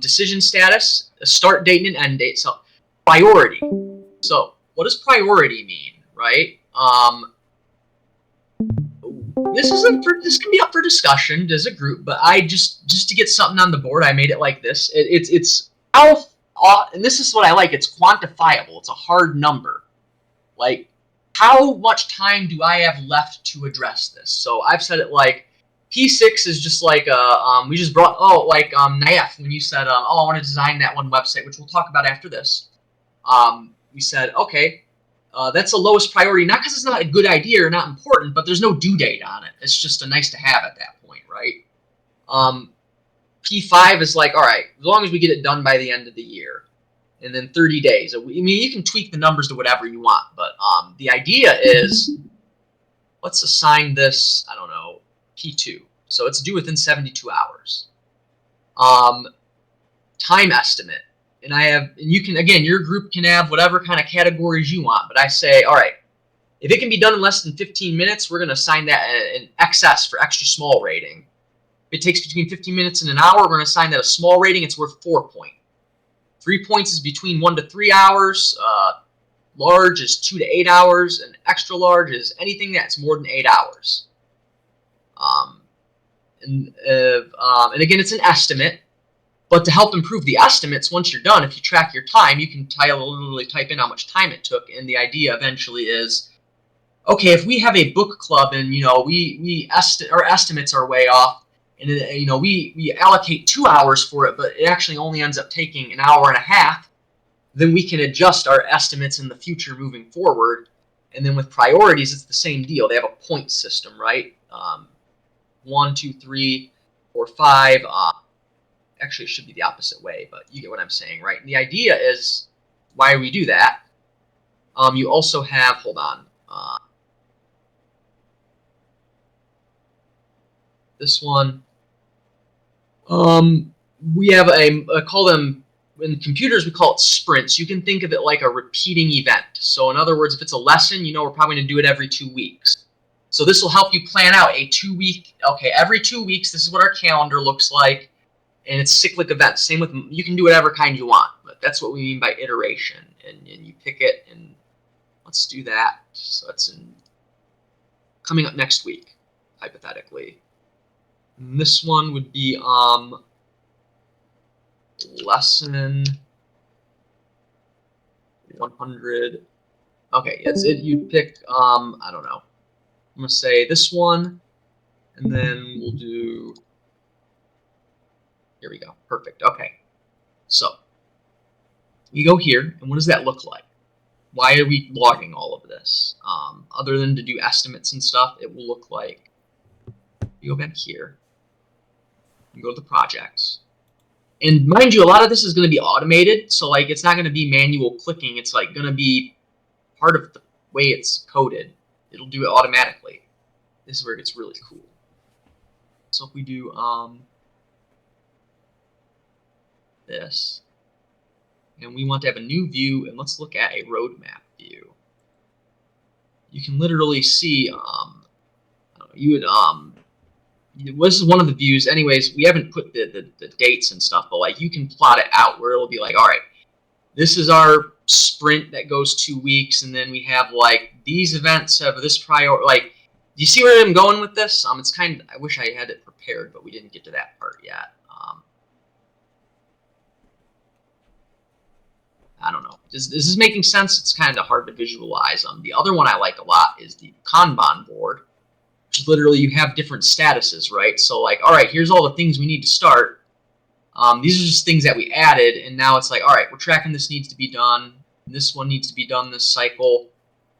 decision status, a start date and an end date. So priority. So what does priority mean, right? This can be up for discussion as a group, but I just to get something on the board, I made it like this. It's how, and this is what I like. It's quantifiable. It's a hard number. Like, how much time do I have left to address this? So I've said it like P6 is just like we just brought Naif, when you said I want to design that one website, which we'll talk about after this. We said, okay. That's the lowest priority, not because it's not a good idea or not important, but there's no due date on it. It's just a nice to have at that point, right? P5 is like, all right, as long as we get it done by the end of the year. And then 30 days. I mean, you can tweak the numbers to whatever you want, but the idea is, let's assign this, I don't know, P2. So it's due within 72 hours. Time estimate. And you can, again, your group can have whatever kind of categories you want. But I say, all right, if it can be done in less than 15 minutes, we're going to assign that an XS for extra small rating. If it takes between 15 minutes and an hour, we're going to assign that a small rating. It's worth 4 points. 3 points is between 1 to 3 hours. Large is 2 to 8 hours. And extra large is anything that's more than 8 hours. And again, it's an estimate. But to help improve the estimates, once you're done, if you track your time, you can literally type in how much time it took. And the idea eventually is, okay, if we have a book club and, you know, our estimates are way off, and, you know, we allocate 2 hours for it, but it actually only ends up taking an hour and a half, then we can adjust our estimates in the future moving forward. And then with priorities, it's the same deal. They have a point system, right? 1, 2, 3, 4, 5. Actually, it should be the opposite way, but you get what I'm saying, right? And the idea is why we do that. You also have, hold on, this one. We have call them, in computers, we call it sprints. You can think of it like a repeating event. So in other words, if it's a lesson, you know we're probably going to do it every 2 weeks. So this will help you plan out a 2-week, okay, every 2 weeks, this is what our calendar looks like. And it's cyclic events. Same with, you can do whatever kind you want, but that's what we mean by iteration. And you pick it, and let's do that. So that's coming up next week. hypothetically. And this one would be lesson 100. Okay, you'd pick I don't know. I'm gonna say this one, and then we'll do. Here we go. Perfect. Okay. So you go here, and what does that look like? Why are we logging all of this? Other than to do estimates and stuff, it will look like, you go back here, you go to the projects, and mind you, a lot of this is going to be automated, so like it's not going to be manual clicking, it's like going to be part of the way it's coded. It'll do it automatically. This is where it gets really cool. So if we do this, and we want to have a new view, and let's look at a roadmap view. You can literally see, this is one of the views. Anyways, we haven't put the dates and stuff, but like you can plot it out where it'll be like, all right, this is our sprint that goes 2 weeks, and then we have like these events have this priority. Like, do you see where I'm going with this? It's kind of, I wish I had it prepared, but we didn't get to that part yet. I don't know. Is this making sense? It's kind of hard to visualize. The other one I like a lot is the Kanban board, which is literally you have different statuses, right? So like, all right, here's all the things we need to start. These are just things that we added, and now it's like, all right, we're tracking this needs to be done. This one needs to be done this cycle.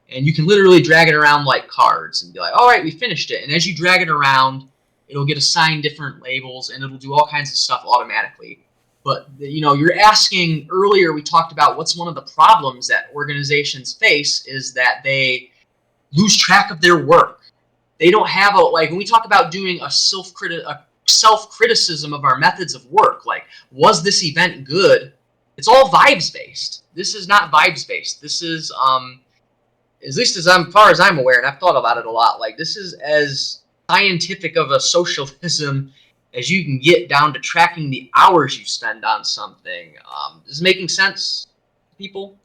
And you can literally drag it around like cards and be like, all right, we finished it. And as you drag it around, it'll get assigned different labels, and it'll do all kinds of stuff automatically. But, you know, you're asking, earlier we talked about what's one of the problems that organizations face is that they lose track of their work. They don't have like, when we talk about doing a self-criticism of our methods of work, like, was this event good? It's all vibes-based. This is not vibes-based. This is, at least as far as I'm aware, and I've thought about it a lot, like, this is as scientific of a socialism as you can get down to tracking the hours you spend on something. Is it making sense, people?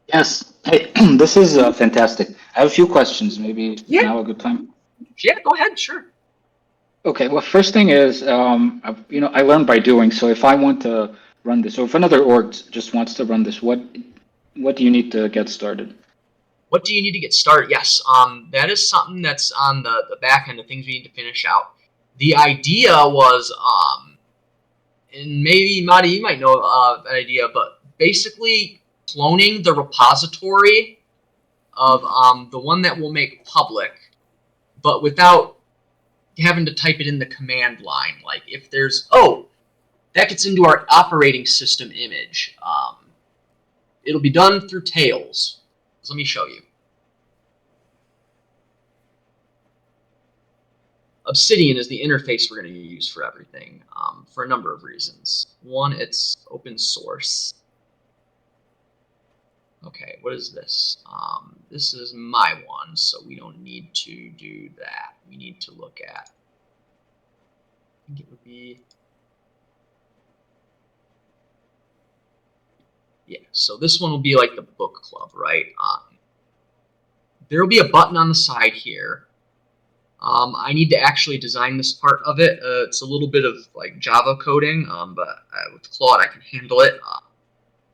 Yes. Hey, this is fantastic. I have a few questions. Maybe now a good time. Yeah, go ahead. Sure. Okay. Well, first thing is, I learned by doing. So if I want to run this, or if another org just wants to run this, what do you need to get started? What do you need to get started? Yes. That is something that's on the back end of things we need to finish out. The idea was, and maybe Madi, you might know that idea, but basically cloning the repository of the one that we'll make public, but without having to type it in the command line. Like if there's, that gets into our operating system image. It'll be done through Tails. So let me show you. Obsidian is the interface we're going to use for everything, for a number of reasons. One, it's open source. Okay, what is this? This is my one, so we don't need to do that. We need to look at, I think it would be, yeah, so this one will be like the book club, right? There will be a button on the side here. I need to actually design this part of it. It's a little bit of like Java coding, but with Claude I can handle it.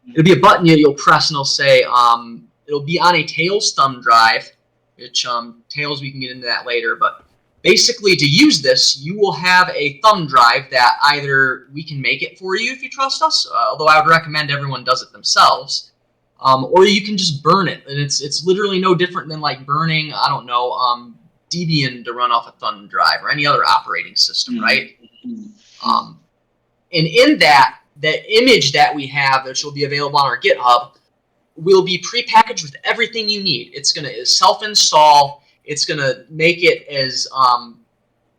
It'll be a button you'll press, and it'll say, it'll be on a Tails thumb drive, which Tails, we can get into that later. But basically, to use this, you will have a thumb drive that either we can make it for you if you trust us, although I would recommend everyone does it themselves, or you can just burn it. And it's literally no different than like burning, I don't know, Debian to run off a thumb drive or any other operating system, right? And in that image that we have, which will be available on our GitHub, will be prepackaged with everything you need. It's going to self-install. It's going to make it as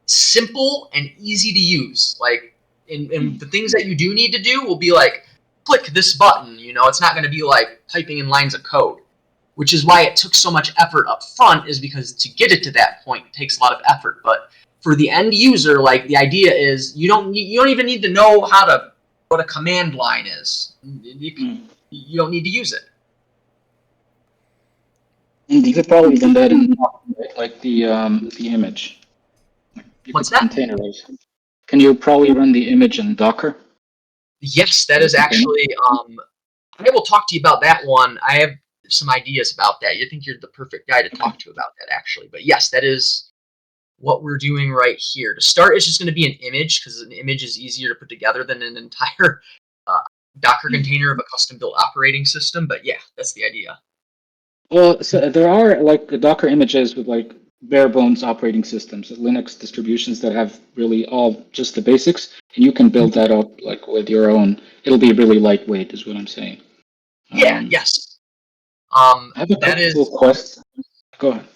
simple and easy to use. Like, and the things that you do need to do will be like, click this button. You know, it's not going to be like typing in lines of code. Which is why it took so much effort up front, is because to get it to that point takes a lot of effort. But for the end user, like, the idea is you don't even need to know what a command line is. You don't need to use it. And you could probably run that in Docker, right? Like the image. You What's could that? containerize. Can you probably run the image in Docker? Yes, that is actually. I will talk to you about that one. I have some ideas about that. You think you're the perfect guy to talk to about that, actually. But yes, that is what we're doing right here. To start, it's just going to be an image because an image is easier to put together than an entire Docker container of a custom-built operating system. But yeah, that's the idea. Well, so there are like Docker images with like bare bones operating systems, Linux distributions that have really all just the basics, and you can build that up like with your own. It'll be really lightweight, is what I'm saying. Yeah. Yes. I have a That couple is. of questions. Go ahead.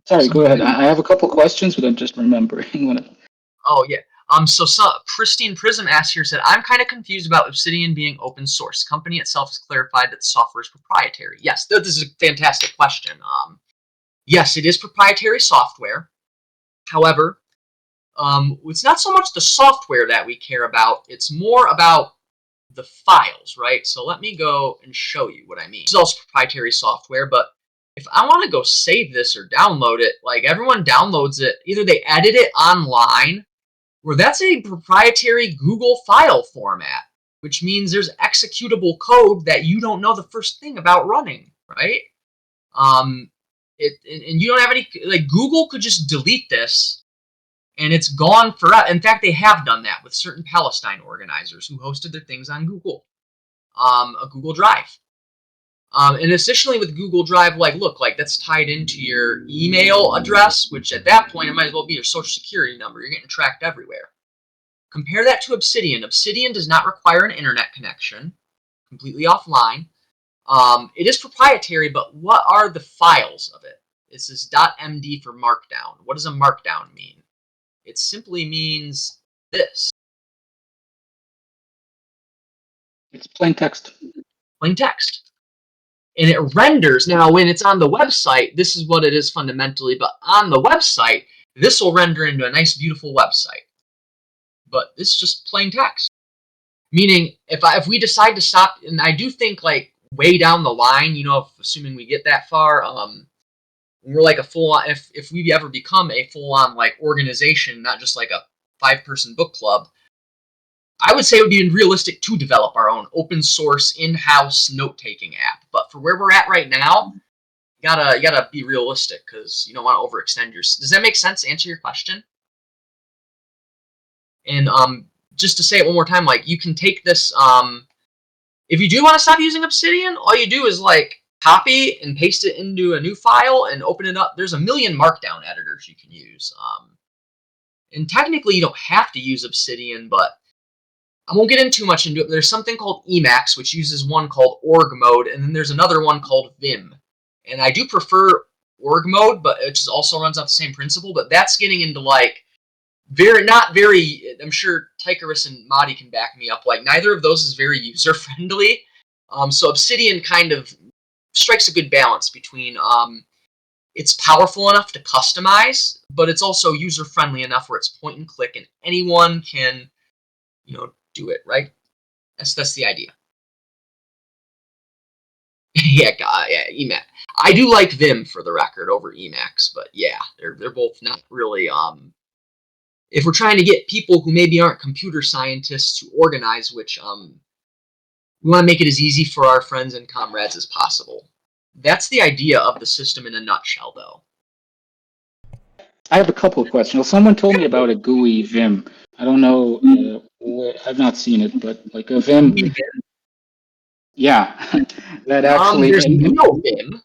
Sorry, go ahead. I have a couple questions, but I'm just remembering when. Oh yeah. So Pristine Prism asked here, said, I'm kind of confused about Obsidian being open source. Company itself has clarified that the software is proprietary. Yes, this is a fantastic question. Yes, it is proprietary software. However, it's not so much the software that we care about. It's more about the files, right? So let me go and show you what I mean. This is also proprietary software, but if I want to go save this or download it, like everyone downloads it, either they edit it online, or that's a proprietary Google file format, which means there's executable code that you don't know the first thing about running, right? And you don't have any, like Google could just delete this and it's gone forever. In fact, they have done that with certain Palestine organizers who hosted their things on Google, a Google Drive. And additionally with Google Drive, like, look, like that's tied into your email address, which at that point, it might as well be your social security number. You're getting tracked everywhere. Compare that to Obsidian. Obsidian does not require an internet connection, completely offline. It is proprietary, but what are the files of it? This is .md for markdown. What does a markdown mean? It simply means this. It's plain text. Plain text. And it renders. Now, when it's on the website, this is what it is fundamentally, but on the website, this will render into a nice, beautiful website. But it's just plain text. Meaning, if we decide to stop, and I do think, like, way down the line, you know, assuming we get that far, we're like a full-on, if we ever become a full-on, like, organization, not just like a 5-person book club, I would say it would be realistic to develop our own open source in-house note-taking app. But for where we're at right now, you gotta be realistic because you don't want to overextend your. Does that make sense? Answer your question. And just to say it one more time, like you can take this. If you do want to stop using Obsidian, all you do is like copy and paste it into a new file and open it up. There's a million markdown editors you can use. And technically, you don't have to use Obsidian, but I won't get into too much into it. There's something called Emacs, which uses one called org mode, and then there's another one called Vim. And I do prefer org mode, but it just also runs off the same principle. But that's getting into like not very. I'm sure Tychorus and Madi can back me up. Like neither of those is very user friendly. So Obsidian kind of strikes a good balance between it's powerful enough to customize, but it's also user friendly enough where it's point and click, and anyone can, do it, right? That's the idea. yeah, Emacs. I do like Vim for the record over Emacs, but yeah, they're both not really. If we're trying to get people who maybe aren't computer scientists to organize, which we want to make it as easy for our friends and comrades as possible. That's the idea of the system in a nutshell, though. I have a couple of questions. Well, someone told me about a GUI Vim. I don't know. I've not seen it, but like a Vim. Yeah, that actually. There's no Vim.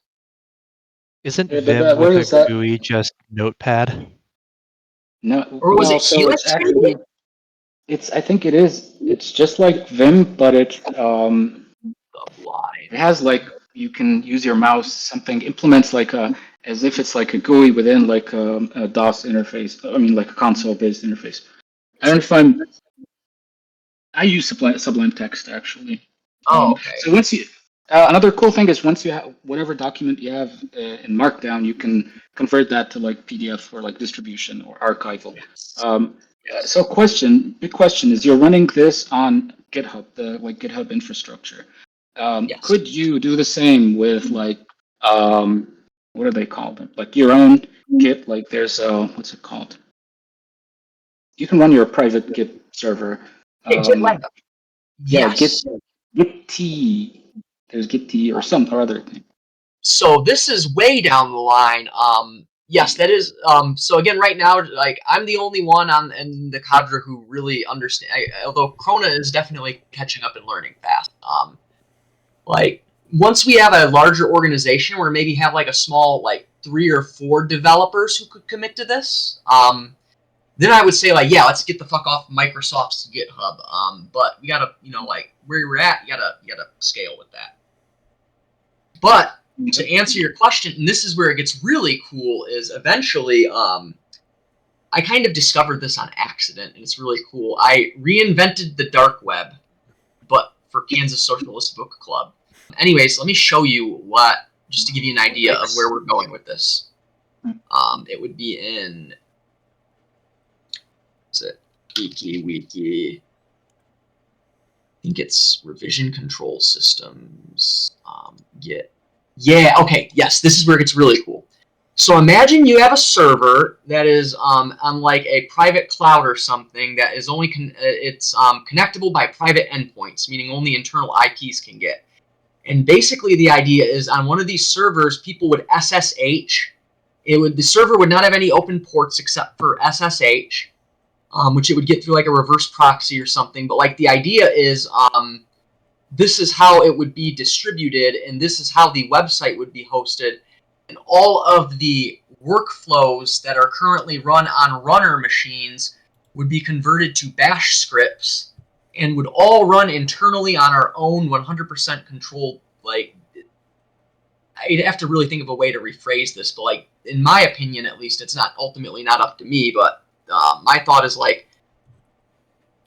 Isn't Yeah, Vim where with is a that? GUI just Notepad? No, Or was no, it so Helix? it's actually. I think it is. It's just like Vim, but it has like you can use your mouse. Something implements like as if it's like a GUI within like a DOS interface. I mean, like a console-based interface. I don't know if I use Sublime Text actually. Okay. So once you, another cool thing is once you have whatever document you have in Markdown, you can convert that to like PDF for like distribution or archival. Yes. So big question is, you're running this on GitHub, the like GitHub infrastructure. Yes. Could you do the same with like what are they called? Like your own Git? Like there's what's it called? You can run your private Git server. Hey, GitLab. Yeah, Yes. Git there's Git or some or other thing. So this is way down the line. Yes, that is. So again, right now, like I'm the only one in the cadre who really understand. Although Krona is definitely catching up and learning fast. Like once we have a larger organization where maybe have like a small like 3 or 4 developers who could commit to this, then I would say like, yeah, let's get the fuck off Microsoft's GitHub. But we gotta, like where you're at, you gotta scale with that. But to answer your question, and this is where it gets really cool, is eventually, I kind of discovered this on accident, and it's really cool. I reinvented the dark web, but for Kansas Socialist Book Club. Anyways, let me show you what, just to give you an idea of where we're going with this. It would be in, is it Wiki? I think it's revision control systems. Yeah, okay, yes, this is where it gets really cool. So imagine you have a server that is on like a private cloud or something that is only connectable by private endpoints, meaning only internal IPs can get. And basically the idea is on one of these servers, people would SSH. The server would not have any open ports except for SSH, which it would get through like a reverse proxy or something. But like the idea is this is how it would be distributed, and this is how the website would be hosted. And all of the workflows that are currently run on runner machines would be converted to bash scripts and would all run internally on our own 100% controlled, like, I'd have to really think of a way to rephrase this, but like, in my opinion, at least, it's ultimately not up to me, but my thought is like,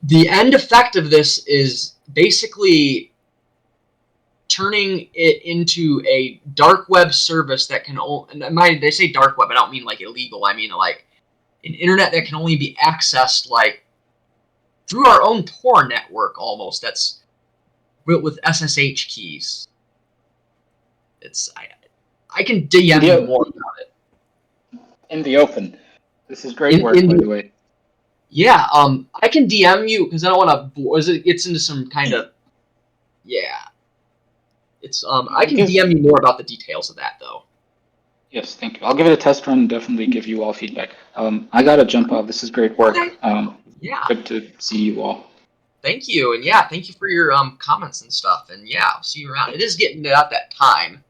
the end effect of this is basically turning it into a dark web service that can only, they say dark web, I don't mean like illegal, I mean like an internet that can only be accessed like through our own Tor network almost, that's built with SSH keys. It's, I can DM you more about it. In the open. This is great work, by the way. Yeah, I can DM you because I don't want to. It gets into some kind of, yeah. It's I can DM you more about the details of that though. Yes, thank you. I'll give it a test run. Definitely give you all feedback. I gotta jump off. This is great work. Okay. Yeah. Good to see you all. Thank you, and yeah, thank you for your comments and stuff. And yeah, I'll see you around. It is getting at that time.